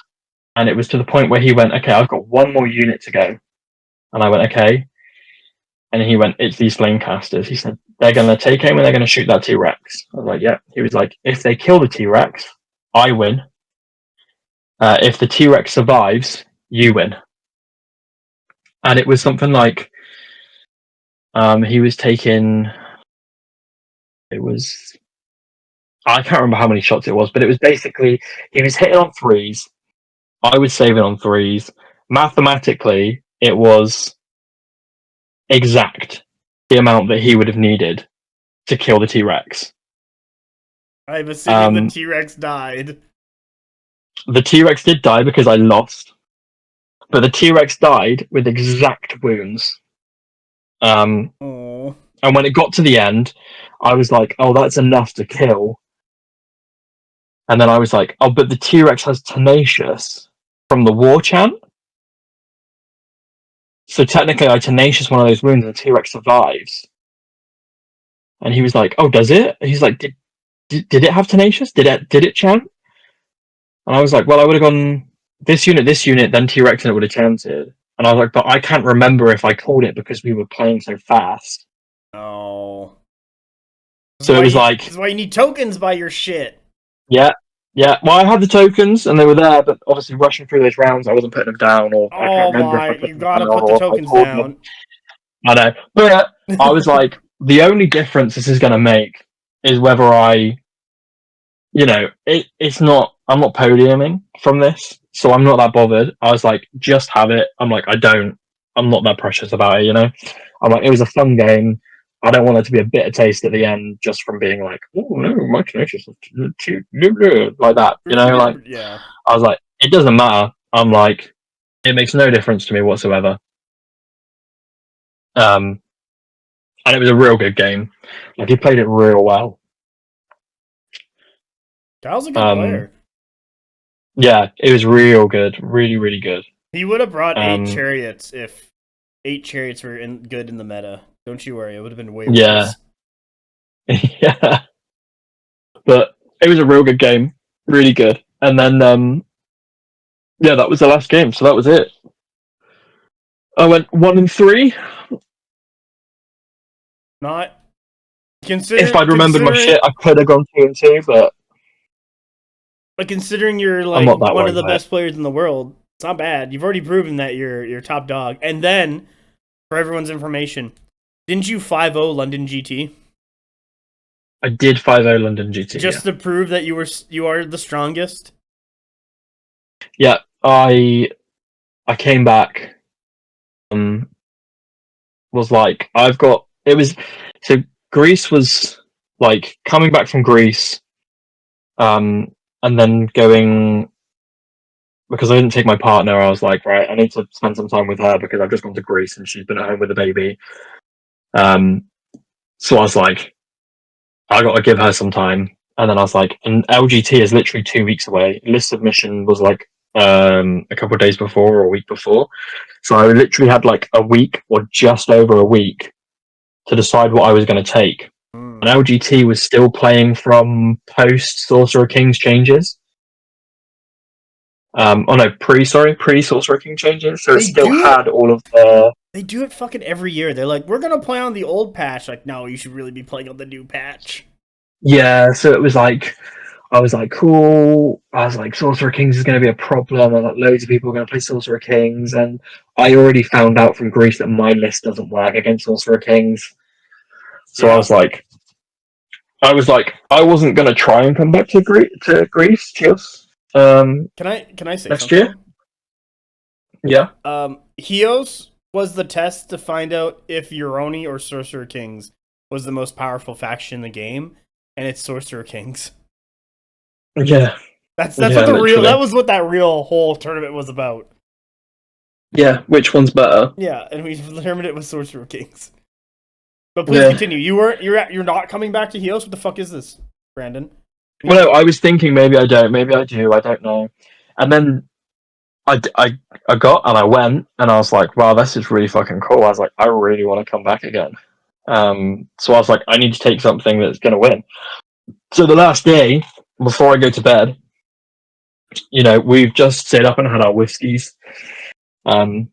and it was to the point where he went, "Okay, I've got one more unit to go," and I went, "Okay," and he went, "It's these flamecasters." He said, "They're going to take aim and they're going to shoot that T-Rex." I was like, "Yeah." He was like, "If they kill the T-Rex, I win. If the T-Rex survives, you win." And it was something like, he was taking, I can't remember how many shots it was, but it was basically, he was hitting on threes, I was saving on threes. Mathematically, it was exact the amount that he would have needed to kill the T-Rex. I'm assuming the T-Rex died. The T-Rex did die because I lost, but the T-Rex died with exact wounds. And when it got to the end, I was like, "Oh, that's enough to kill." And then I was like, "Oh, but the T-Rex has Tenacious from the War Chant. So technically I Tenacious one of those wounds and the T-Rex survives." And he was like, "Oh, does it?" He's like, did it have Tenacious? Did it chant? And I was like, "Well, I would have gone this unit, then T-Rex, and it would have chanted." And I was like, "But I can't remember if I called it because we were playing so fast." Oh. So it was like... This is why you need tokens by your shit. Yeah. Well, I had the tokens, and they were there, but obviously rushing through those rounds, I wasn't putting them down, or I can't remember if I put you gotta put the tokens down. I know. But I was like, the only difference this is going to make is whether I... it's not... I'm not podiuming from this, so I'm not that bothered. I was like, just have it. I'm like, I'm not that precious about it, I'm like, it was a fun game. I don't want it to be a bitter taste at the end just from being like, "Oh no, my Tenacious like that," like, yeah. I was like, it doesn't matter. I'm like, it makes no difference to me whatsoever. And it was a real good game. Like, he played it real well. Kyle's a good player. Yeah, it was real good. Really, really good. He would have brought 8 chariots if 8 chariots were good in the meta. Don't you worry, it would have been way worse. Yeah. But it was a real good game. Really good. And then, that was the last game, so that was it. I went 1-3. Not... If I'd remembered my shit, I could have gone 2-2, but... But considering you're like one of the best players in the world, it's not bad. You've already proven that you're top dog. And then, for everyone's information, didn't you 5-0 London GT? I did 5-0 London GT. Just to prove that you are the strongest? Yeah, I came back. Was like, so Greece was like coming back from Greece, and then going, because I didn't take my partner, I was like, right, I need to spend some time with her because I've just gone to Greece and she's been at home with a baby. So I was like, I got to give her some time. And then I was like, and LGT is literally 2 weeks away. List submission was like a couple of days before or a week before. So I literally had like a week or just over a week to decide what I was going to take. and LGT was still playing from post Sorcerer King's changes. Pre Sorcerer King changes. So it still had all of the. They do it fucking every year. They're like, we're gonna play on the old patch. Like, no, you should really be playing on the new patch. Yeah, so it was like, I was like, cool. I was like, Sorcerer Kings is going to be a problem. And like, loads of people are going to play Sorcerer Kings. And I already found out from Greece that my list doesn't work against Sorcerer Kings. So I was like, I wasn't going to try and come back to Greece, Chios. Can I say next something? Year? Yeah. Chios was the test to find out if Euroni or Sorcerer Kings was the most powerful faction in the game, and it's Sorcerer Kings. Yeah. That's what the real. That was what that real whole tournament was about. Yeah, which one's better? Yeah, and we determined it was Sorcerer Kings. But please continue. You're not coming back to Chios. What the fuck is this, Brandon? Well, no, I was thinking maybe I don't, maybe I do. I don't know. And then I got and I went and I was like, wow, this is really fucking cool. I was like, I really want to come back again. So I was like, I need to take something that's going to win. So the last day before I go to bed, we've just stayed up and had our whiskeys, and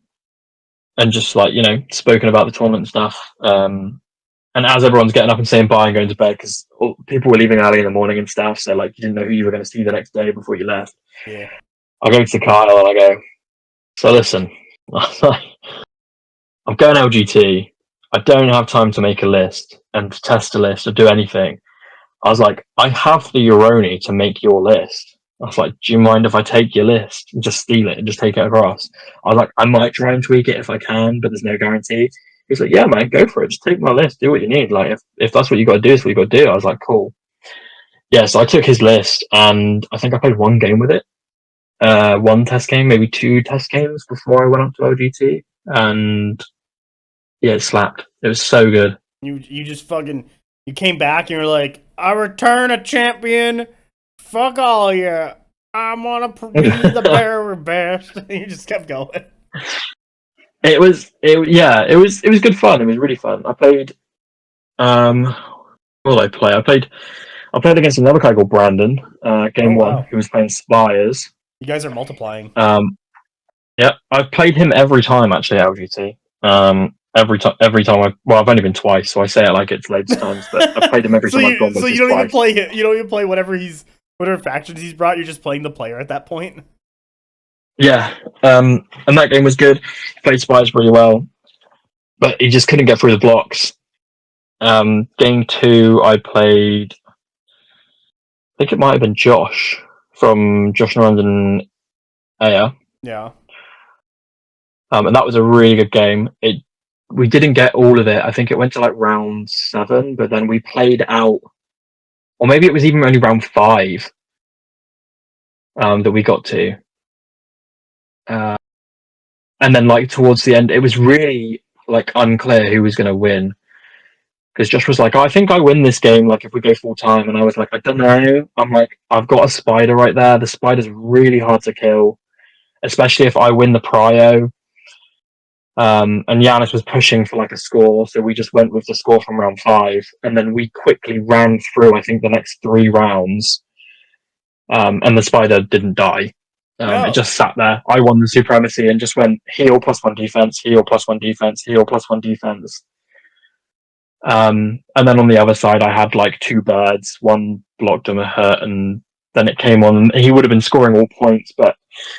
just like spoken about the tournament and stuff. And as everyone's getting up and saying bye and going to bed, because people were leaving early in the morning and stuff, so like you didn't know who you were going to see the next day before you left. Yeah. I go to Kyle and I go, so listen, I'm going LGT. I don't have time to make a list and to test a list or do anything. I was like, I have the Euroni to make your list. I was like, do you mind if I take your list and just steal it and just take it across? I was like, I might try and tweak it if I can, but there's no guarantee. He's like, yeah, man, go for it. Just take my list, do what you need. Like, if that's what you got to do, it's what you got to do. I was like, cool. Yeah, so I took his list and I think I played one game with it. One test game, maybe two test games before I went up to LGT. And yeah, it slapped. It was so good. You just fucking, you came back and you're like, I return a champion. Fuck all you. I'm gonna be the very best. And you just kept going. It was good fun. It was really fun. I played. What did I play? I played against another guy called Brandon. Game one, who was playing Spires. You guys are multiplying. Yeah, I've played him every time actually at LGT. Every time I've only been twice, so I say it like it's loads of times, but I've played him every time I've gone. So you don't even play him. You don't even play whatever factions he's brought. You're just playing the player at that point. Yeah, and that game was good. He played Spires really well, but he just couldn't get through the blocks. Game two, I played. I think it might have been Josh from Josh and London Aya. Yeah. And that was a really good game. We didn't get all of it. I think it went to like round 7, but then we played out, or maybe it was even only round 5 that we got to. And then like towards the end, it was really like unclear who was going to win. Because Josh was like, I think I win this game, like if we go full time. And I was like, I don't know. I'm like, I've got a spider right there. The spider's really hard to kill, especially if I win the prio. And Giannis was pushing for like a score, so we just went with the score from round 5, and then we quickly ran through, I think, the next 3 rounds. And the spider didn't die. It just sat there. I won the supremacy and just went heal +1 defense, heal +1 defense, heal +1 defense. And then on the other side, I had like 2 birds. One blocked him a hurt, and then it came on. And he would have been scoring all points, but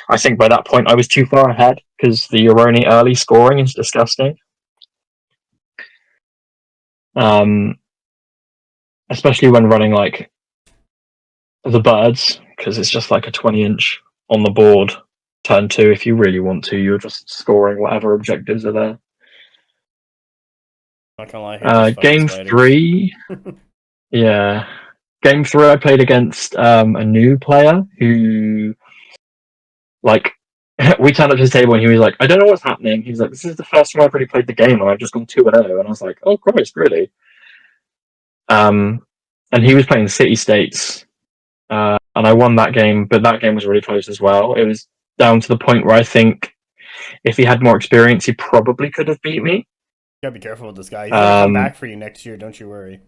I think by that point I was too far ahead because the Euroni early scoring is disgusting. Especially when running like the birds, because it's just like a 20-inch on the board. Turn 2, if you really want to, you're just scoring whatever objectives are there. Not gonna lie, game 3, yeah. Game 3, I played against a new player who, like, we turned up to his table and he was like, I don't know what's happening. He was like, this is the first time I've really played the game and I've just gone 2-0. And I was like, oh Christ, really? And he was playing City States, and I won that game, but that game was really close as well. It was down to the point where I think if he had more experience, he probably could have beat me. You gotta be careful with this guy. He's gonna come back for you next year, don't you worry.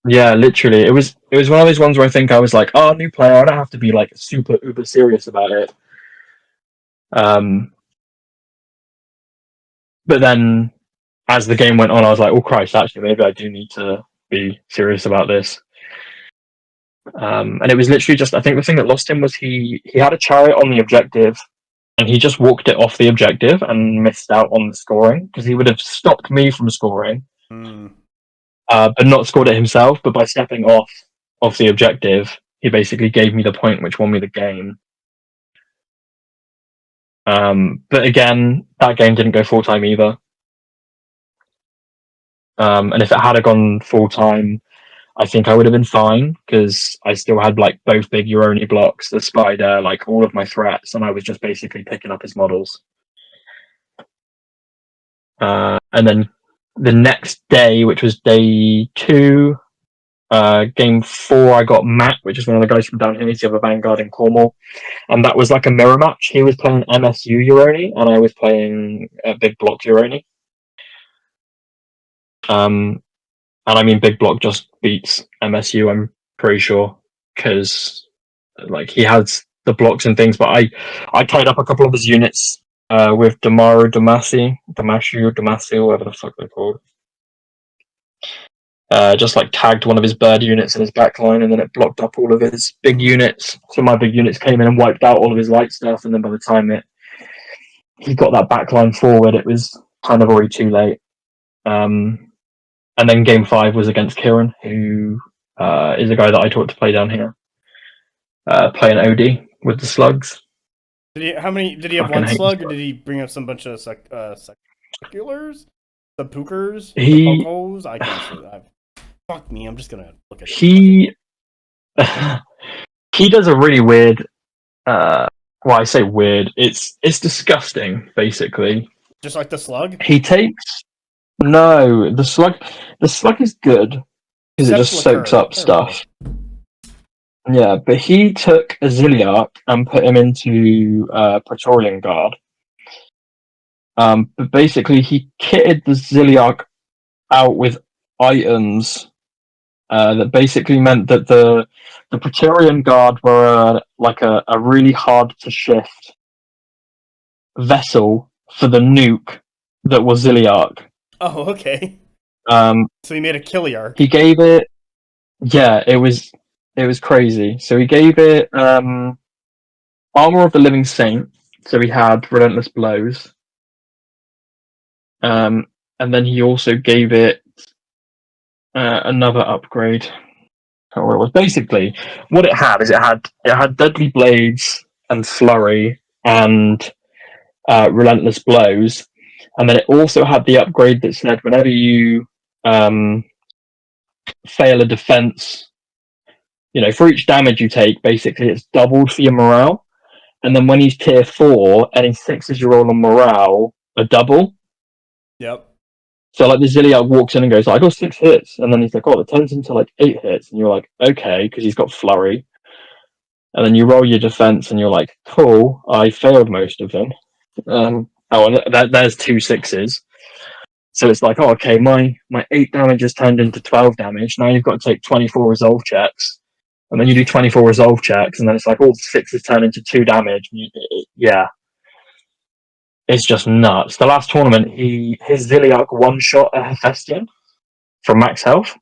Yeah, literally. It was one of those ones where I think I was like, oh, new player, I don't have to be like super uber serious about it. But then as the game went on, I was like, oh Christ, actually maybe I do need to be serious about this. And it was literally just, I think the thing that lost him was he had a chariot on the objective and he just walked it off the objective and missed out on the scoring because he would have stopped me from scoring, but not scored it himself. But by stepping off the objective, he basically gave me the point, which won me the game. But again, that game didn't go full time either. And if it had gone full time, I think I would have been fine because I still had like both big Uroni blocks, the spider, like all of my threats, and I was just basically picking up his models. And then the next day, which was day 2, game 4, I got Matt, which is one of the guys from down here. He's the other Vanguard in Cornwall, and that was like a mirror match. He was playing MSU Uroni, and I was playing Big Block Uroni. And I mean, Big Block just beats MSU, I'm pretty sure, because like he has the blocks and things. But I tied up a couple of his units with Damasi, whatever the fuck they're called. Just like tagged one of his bird units in his backline, and then it blocked up all of his big units. So my big units came in and wiped out all of his light stuff, and then by the time he got that backline forward, it was kind of already too late. And then game 5 was against Kieran, who is a guy that I taught to play down here, playing OD with the slugs. Did he have one slug, or did he bring up some bunch of seculars? The pookers? The pokos? I can't say that. Fuck me, I'm just gonna look at he does a really weird well, I say weird, it's disgusting, basically. Just like the slug? He takes the slug is good because it just soaks up stuff. Yeah, but he took a Ziliarch and put him into Praetorian Guard. But basically he kitted the Ziliarch out with items that basically meant that the Praetorian Guard were like a really hard to shift vessel for the nuke that was Ziliarch. Oh, okay. So he made a Killiarch. He gave it, yeah, it was crazy. So he gave it Armor of the Living Saint. So he had Relentless Blows. And then he also gave it another upgrade. What it was basically, what it had is it had Deadly Blades and Flurry and Relentless Blows, and then it also had the upgrade that said whenever you fail a defense, for each damage you take, basically it's doubled for your morale. And then when he's tier 4, any 6s you roll on morale are double. Yep. So like the Ziliarch walks in and goes, I got 6 hits, and then he's like, oh, it turns into like 8 hits, and you're like, okay, because he's got Flurry. And then you roll your defense, and you're like, cool, I failed most of them. And there's 2 6s. So it's like, oh, okay, my 8 damage has turned into 12 damage. Now you've got to take 24 resolve checks. And then you do 24 resolve checks, and then it's like all 6s turn into 2 damage. Yeah. It's just nuts. The last tournament, his Ziliarch one-shot a Hephaestion from max health.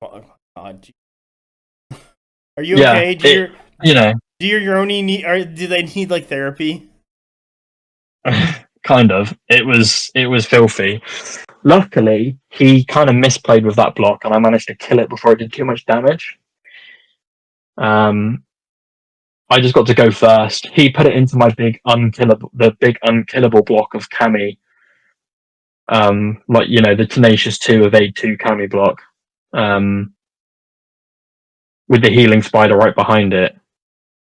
Oh, God. Are you okay? Do your Uroni need, or do they need like therapy? Kind of. It was filthy. Luckily, he kind of misplayed with that block, and I managed to kill it before it did too much damage. I just got to go first. He put it into my big unkillable block of Cami. The Tenacious 2 evade 2 Cami block. With the healing spider right behind it.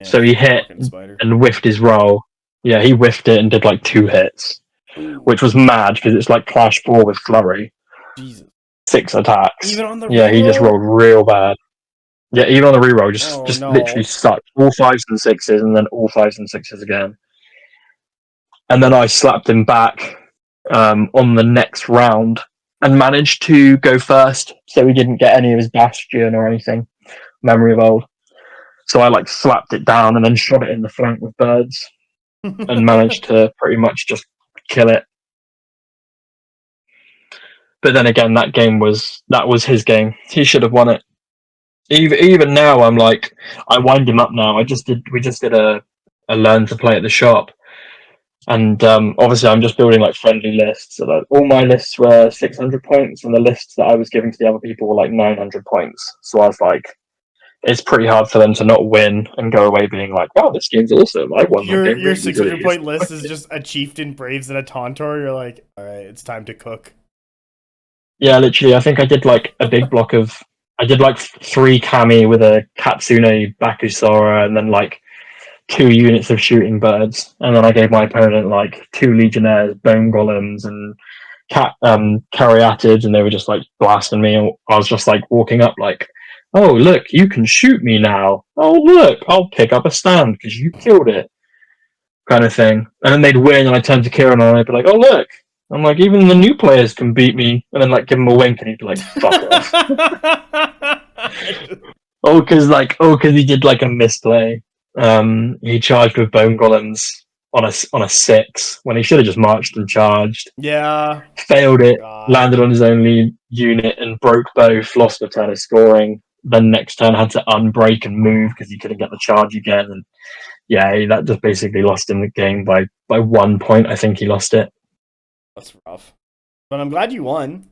Yeah, so he hit and whiffed his roll. Yeah, he whiffed it and did like 2 hits. Ooh. Which was mad because it's like Clash 4 with Flurry. Jesus. 6 attacks. Even on the reroll? He just rolled real bad. Yeah, even on the reroll, just literally sucked. All 5s and 6s, and then all 5s and 6s again. And then I slapped him back on the next round, and managed to go first, so he didn't get any of his bastion or anything. Memory of old. So I like slapped it down and then shot it in the flank with birds and managed to pretty much just kill it. But then again, that was his game. He should have won it. Even now, I'm like, I wind him up now. We just did a learn to play at the shop, and obviously I'm just building like friendly lists. So like, all my lists were 600 points, and the lists that I was giving to the other people were like 900 points. So I was like, it's pretty hard for them to not win and go away being like, wow, this game's awesome. I won that game. Your 600 point list is just a chieftain, braves, and a tauntor. You're like, all right, it's time to cook. Yeah, literally. I think I did like a big block of. I did like 3 kami with a Katsune Bakusora, and then like 2 units of shooting birds, and then I gave my opponent like 2 legionnaires, bone golems, and caryatids, and they were just like blasting me. And I was just like walking up, like, "Oh look, you can shoot me now. Oh look, I'll pick up a stand because you killed it," kind of thing. And then they'd win, and I'd turn to Kieran and I'd be like, "Oh look." I'm like, even the new players can beat me, and then like give him a wink, and he'd be like, "Fuck off." Because he did like a misplay. He charged with bone golems on a 6 when he should have just marched and charged. Yeah, Failed it, landed on his only unit and broke both. Lost the turn of scoring. Then next turn had to unbreak and move because he couldn't get the charge again. And yeah, that just basically lost him the game by 1 point. I think he lost it. That's rough, but I'm glad you won.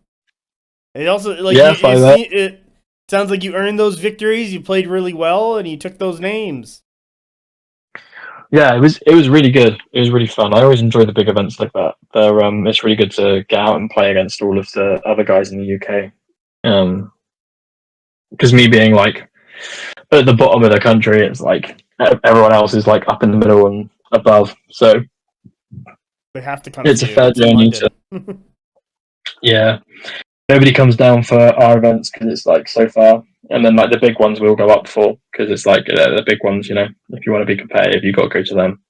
It also like it sounds like you earned those victories. You played really well, and you took those names. Yeah, it was really good. It was really fun. I always enjoy the big events like that. It's really good to get out and play against all of the other guys in the UK. Because me being like at the bottom of the country, it's like everyone else is like up in the middle and above. So they have to come. It's a fair journey to. Yeah, nobody comes down for our events because it's like so far, and then like the big ones we'll go up for because it's like the big ones. You know, if you want to be competitive, you got to go to them.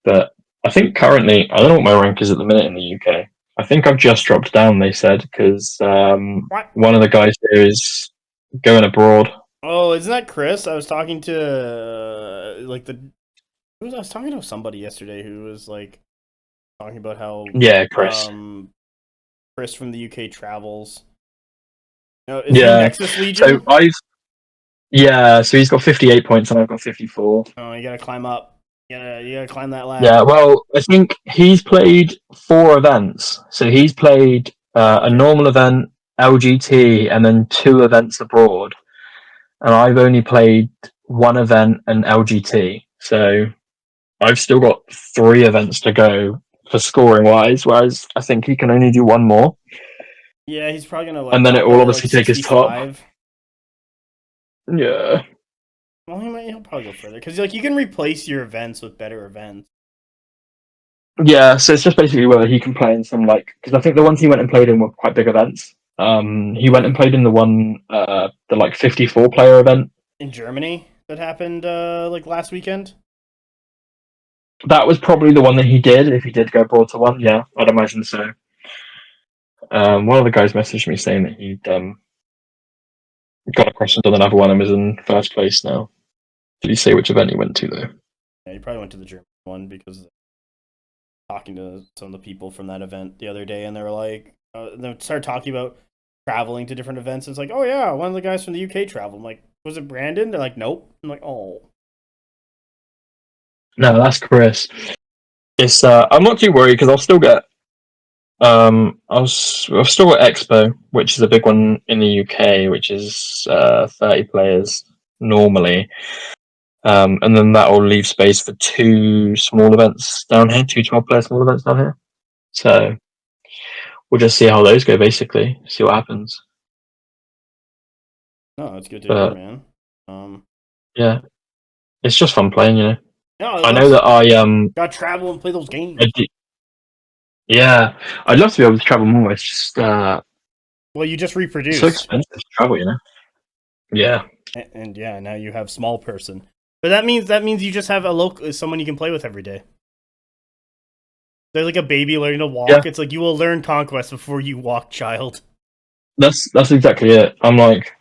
But I think currently, I don't know what my rank is at the minute in the UK. I think I've just dropped down. They said because one of the guys here is going abroad. Oh, isn't that Chris? I was talking to I was talking to somebody yesterday who was like talking about how Chris. Chris from the UK travels. Is he Nexus Legion? So he's got 58 points and I've got 54. Oh, you gotta climb up. You gotta climb that ladder. Yeah, well, I think he's played 4 events. So he's played a normal event, LGT, and then 2 events abroad. And I've only played 1 event and LGT. So I've still got 3 events to go for scoring wise, whereas I think he can only do 1 more. Yeah, he's probably gonna and then it will obviously take his top. Yeah. Well, he'll probably go further because like you can replace your events with better events. Yeah, so it's just basically whether he can play in some like because I think the ones he went and played in were quite big events. He went and played in the one the like 54 player event in Germany that happened like last weekend. That was probably the one that he did if he did go abroad to one. Yeah, I'd imagine so. One of the guys messaged me saying that he'd got a question on another one and was in first place now. Did he say which event he went to though? Yeah, he probably went to the German one because talking to some of the people from that event the other day, and they were like, they started talking about traveling to different events. And it's like, oh yeah, one of the guys from the UK traveled. I'm like, was it Brandon? They're like, nope. I'm like, oh. No, that's Chris. It's I'm not too worried because I'll still get I've still got Expo, which is a big one in the UK, which is 30 players normally. And then that will leave space for 2 small events down here, 2 12-player small events down here. So we'll just see how those go, basically. See what happens. Oh, that's good to hear, man. Yeah, it's just fun playing, you know. No, I know that I got to travel and play those games. Yeah, I'd love to be able to travel more. It's just well, you just reproduced. So expensive to travel, you know. Yeah, and yeah, now you have small person, but that means you just have a local someone you can play with every day. They're like a baby learning to walk. Yeah. It's like you will learn Conquest before you walk, child. That's exactly it. I'm like,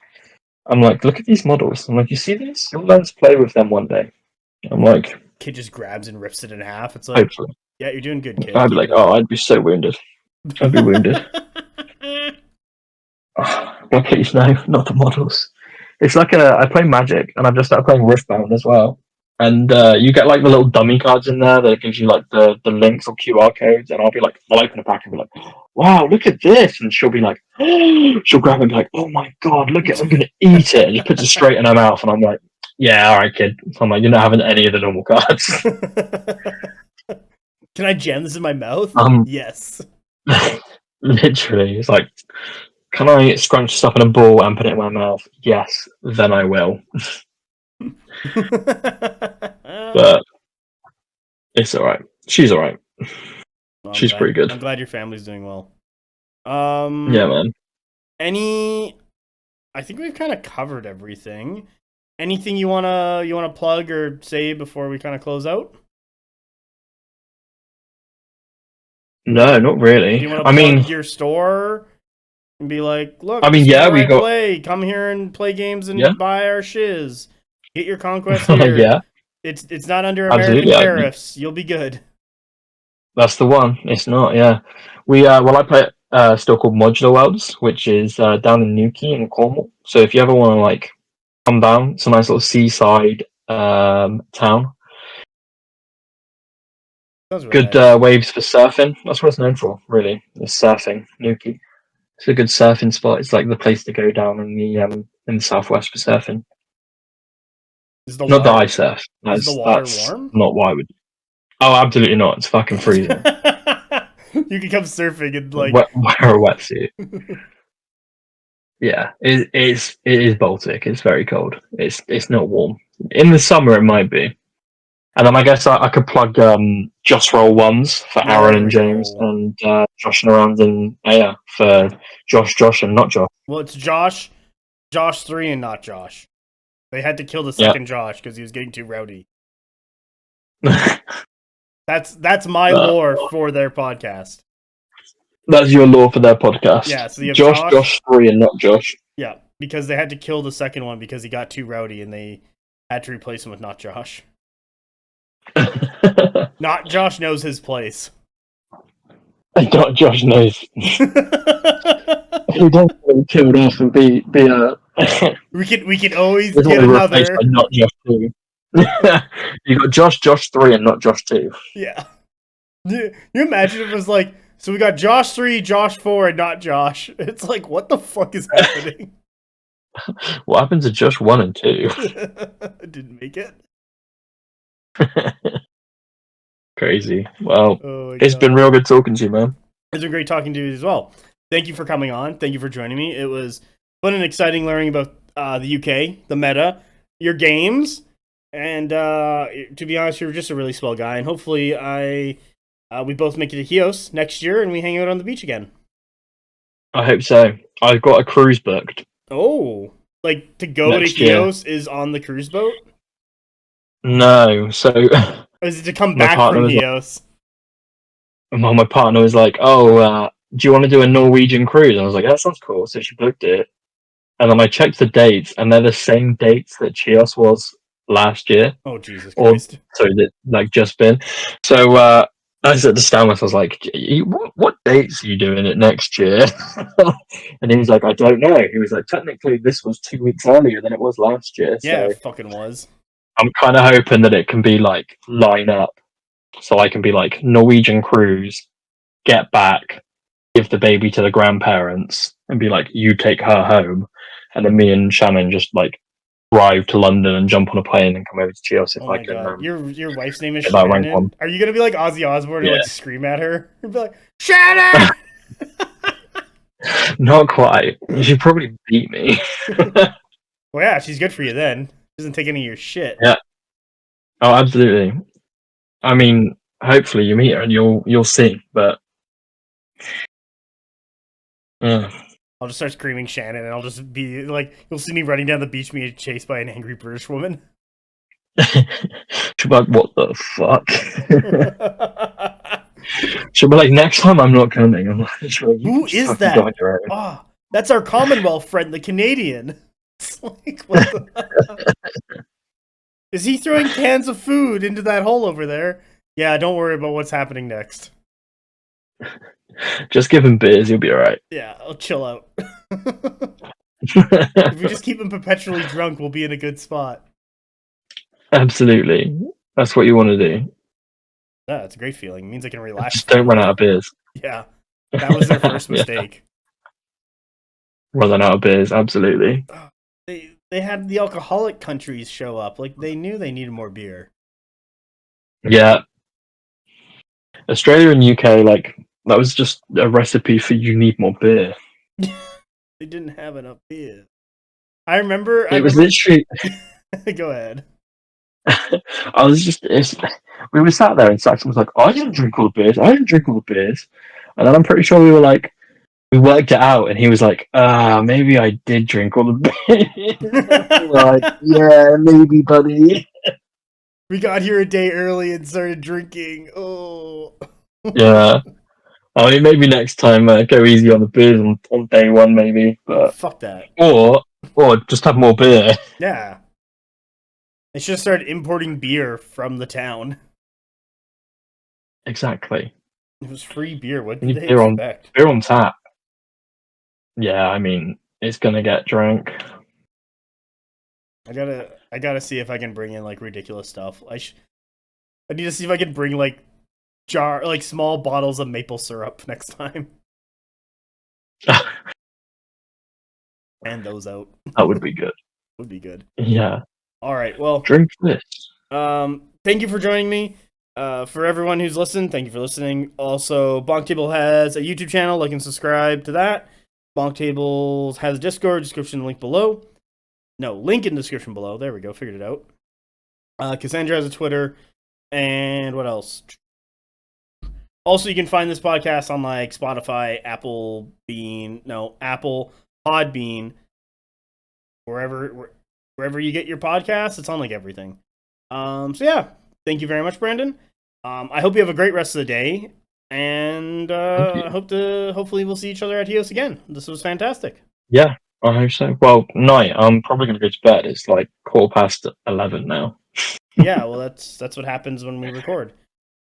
look at these models. I'm like, you see these? You'll learn to play with them one day. I'm like, Kid just grabs and rips it in half. It's like, hopefully. yeah, you're doing good, kid. I'd be like, oh, I'd be so wounded. I'd be wounded. But please no, not the models. It's like I play Magic, and I've just started playing Riftbound as well. And you get like the little dummy cards in there that gives you like the links or QR codes, and I'll open a pack and be like, "Wow, look at this!" And she'll be like, she'll grab it and be like, "Oh my god, look at! I'm gonna eat it!" And just puts it straight in her mouth, and I'm like, "Yeah, all right, kid." So I'm like, "You're not having any of the normal cards." Can I jam this in my mouth? Yes. Literally, it's like, can I scrunch this up in a ball and put it in my mouth? Yes, then I will. But it's all right. She's all right. Well, She's pretty good. I'm glad your family's doing well. Yeah, man. I think we've kind of covered everything. Anything you wanna plug or say before we kind of close out? No, not really. Do you want to plug your store and be like, look, I mean, yeah, we got play. Come here and play games and buy our shiz. Get your Conquest here. Yeah, it's not under American tariffs. You'll be good. That's the one. It's not. Yeah, we I play at still called Modular Worlds, which is down in Newquay in Cornwall. So if you ever want to like come down, it's a nice little seaside town. Really good nice. Waves for surfing. That's what it's known for, really. Is surfing. Newquay. It's a good surfing spot. It's like the place to go down in the southwest for surfing. Not that I surf. Is the water warm? Not why I would. Oh, absolutely not. It's fucking freezing. You can come surfing and like wear a wetsuit. Yeah, it is Baltic. It's very cold. It's not warm. In the summer, it might be. And then I guess I could plug Just Roll Ones for Aaron and James, and Josh and Around and for Josh, and not Josh. Well, it's Josh 3 and not Josh. They had to kill the second Josh because he was getting too rowdy. That's my lore for their podcast. That's your lore for their podcast. Yeah, so you have Josh 3 and not Josh. Yeah, because they had to kill the second one because he got too rowdy and they had to replace him with not Josh. Not Josh knows his place. Not Josh knows. He doesn't get killed off and be a. we can always get another. Not Josh 2. You got Josh 3 and not Josh 2. Yeah. You imagine if it was like, so we got Josh 3, Josh 4, and not Josh. It's like, what the fuck is happening? What happened to Josh 1 and 2? Didn't make it. Crazy. Well, it's been real good talking to you, man. It's been great talking to you as well. Thank you for coming on. Thank you for joining me. It was fun and exciting learning about the UK, the meta, your games, and to be honest, you're just a really swell guy. And hopefully, we both make it to Chios next year and we hang out on the beach again. I hope so. I've got a cruise booked. Oh, like to go next to Chios is on the cruise boat? No, so is it to come back from Chios? Well, my partner was like, "Oh, do you want to do a Norwegian cruise?" And I was like, "That sounds cool." So she booked it, and then I checked the dates, and they're the same dates that Chios was last year. Oh, Jesus Christ! Sorry, that like just been. So I said to Stanley, I was like, "What dates are you doing it next year?" And he was like, "I don't know." He was like, "Technically, this was 2 weeks earlier than it was last year." Yeah, so it fucking was. I'm kind of hoping that it can be like line up, so I can be like Norwegian cruise, get back, give the baby to the grandparents, and be like, you take her home, and then me and Shannon just like drive to London and jump on a plane and come over to Chios if I can. Your wife's name is Shannon. Are you gonna be like Ozzy Osbourne and like scream at her and be like, Shannon? Not quite. She'd probably beat me. Well, yeah, she's good for you then. Doesn't take any of your shit. Yeah. Oh, absolutely. I mean, hopefully you meet her and you'll see. But I'll just start screaming Shannon, and I'll just be like, you'll see me running down the beach, being chased by an angry British woman. She'll be like, what the fuck? She'll be like, next time I'm not coming. I'm like, sure, you Who can just is fucking go on that? your own. Ah, that's our Commonwealth friend, the Canadian. It's like, what the? Is he throwing cans of food into that hole over there? Yeah, don't worry about what's happening next. Just give him beers, he'll be alright. Yeah, I'll chill out. If we just keep him perpetually drunk, we'll be in a good spot. Absolutely. That's what you want to do. Yeah, it's a great feeling. It means I can relax. Just don't run out of beers. Yeah, that was their first mistake. Run out of beers, absolutely. They had the alcoholic countries show up. Like, they knew they needed more beer. Yeah. Australia and UK, like, that was just a recipe for you need more beer. They didn't have enough beer. I remember. It was literally. Go ahead. We were sat there and Saxon was like, I didn't drink all the beers. I didn't drink all the beers. And then I'm pretty sure we were like, we worked it out and he was like, maybe I did drink all the beers. Like, yeah, maybe, buddy. We got here a day early and started drinking. Oh. Yeah. I mean, maybe next time go easy on the beers on day one, maybe. But fuck that. Or just have more beer. Yeah. They should have started importing beer from the town. Exactly. It was free beer. What did they beer expect? Beer on tap. Yeah, I mean, it's gonna get drunk. I gotta see if I can bring in like ridiculous stuff. I need to see if I can bring like small bottles of maple syrup next time. And those out. That would be good. Would be good. Yeah. All right. Well, drink this. Thank you for joining me. For everyone who's listened, thank you for listening. Also, BonkTable has a YouTube channel. Like and subscribe to that. BonkTable has a Discord. Description link below. No, link in description below. There we go. Figured it out. Cassandra has a Twitter. And what else? Also, you can find this podcast on like Spotify, Apple, Podbean, wherever you get your podcasts. It's on like everything. So yeah, thank you very much, Brandon. I hope you have a great rest of the day, and hopefully we'll see each other at Chios again. This was fantastic. Yeah, I hope so. Well, night. I'm probably gonna go to bed. It's like 11:15 now. Yeah, well, that's what happens when we record.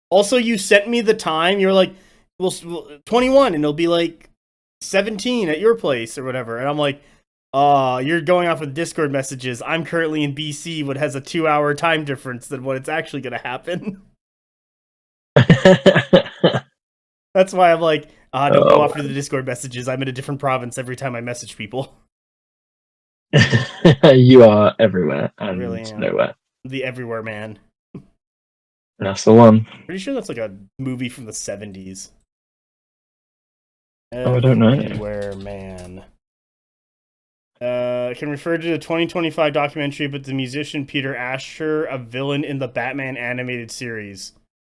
Also, you sent me the time. You're like, well, 21, and it'll be like 17 at your place or whatever. And I'm like, you're going off with Discord messages. I'm currently in BC, what has a 2-hour time difference than what it's actually going to happen. That's why I'm like, don't go off to the Discord messages. I'm in a different province every time I message people. You are everywhere and really nowhere. The everywhere man. That's the one. Pretty sure that's like a movie from the 70s. Oh, I don't know. Everywhere man. Can refer to the 2025 documentary about the musician Peter Asher, a villain in the Batman animated series.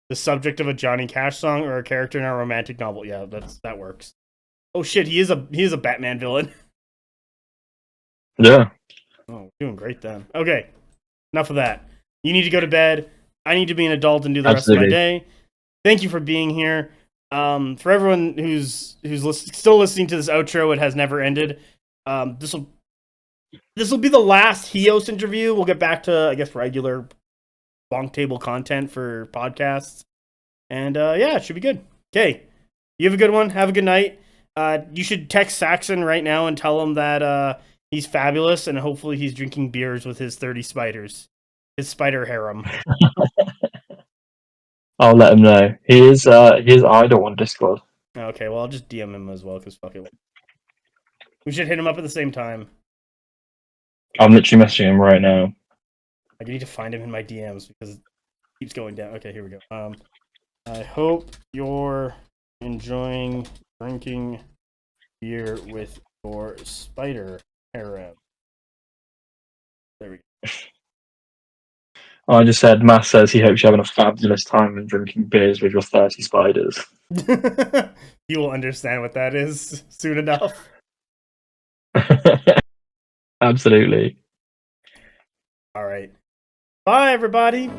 The subject of a Johnny Cash song or a character in a romantic novel. Yeah, that works. Oh shit, he is a Batman villain. Yeah. Oh, we're doing great then. Okay, enough of that. You need to go to bed. I need to be an adult and do the rest of my day. Thank you for being here. For everyone who's still listening to this outro, it has never ended. This will be the last Chios interview. We'll get back to, I guess, regular BonkTable content for podcasts. And yeah, it should be good. Okay, you have a good one. Have a good night. You should text Saxon right now and tell him that he's fabulous and hopefully he's drinking beers with his 30 spiders. His spider harem. I'll let him know. He is idle on Discord. Okay, well I'll just DM him as well because fuck it. We should hit him up at the same time. I'm literally messaging him right now. I need to find him in my DMs because it keeps going down. Okay, here we go. I hope you're enjoying drinking beer with your spider harem. There we go. I just said, Matt says he hopes you're having a fabulous time and drinking beers with your 30 spiders. You will understand what that is soon enough. Absolutely. All right. Bye, everybody.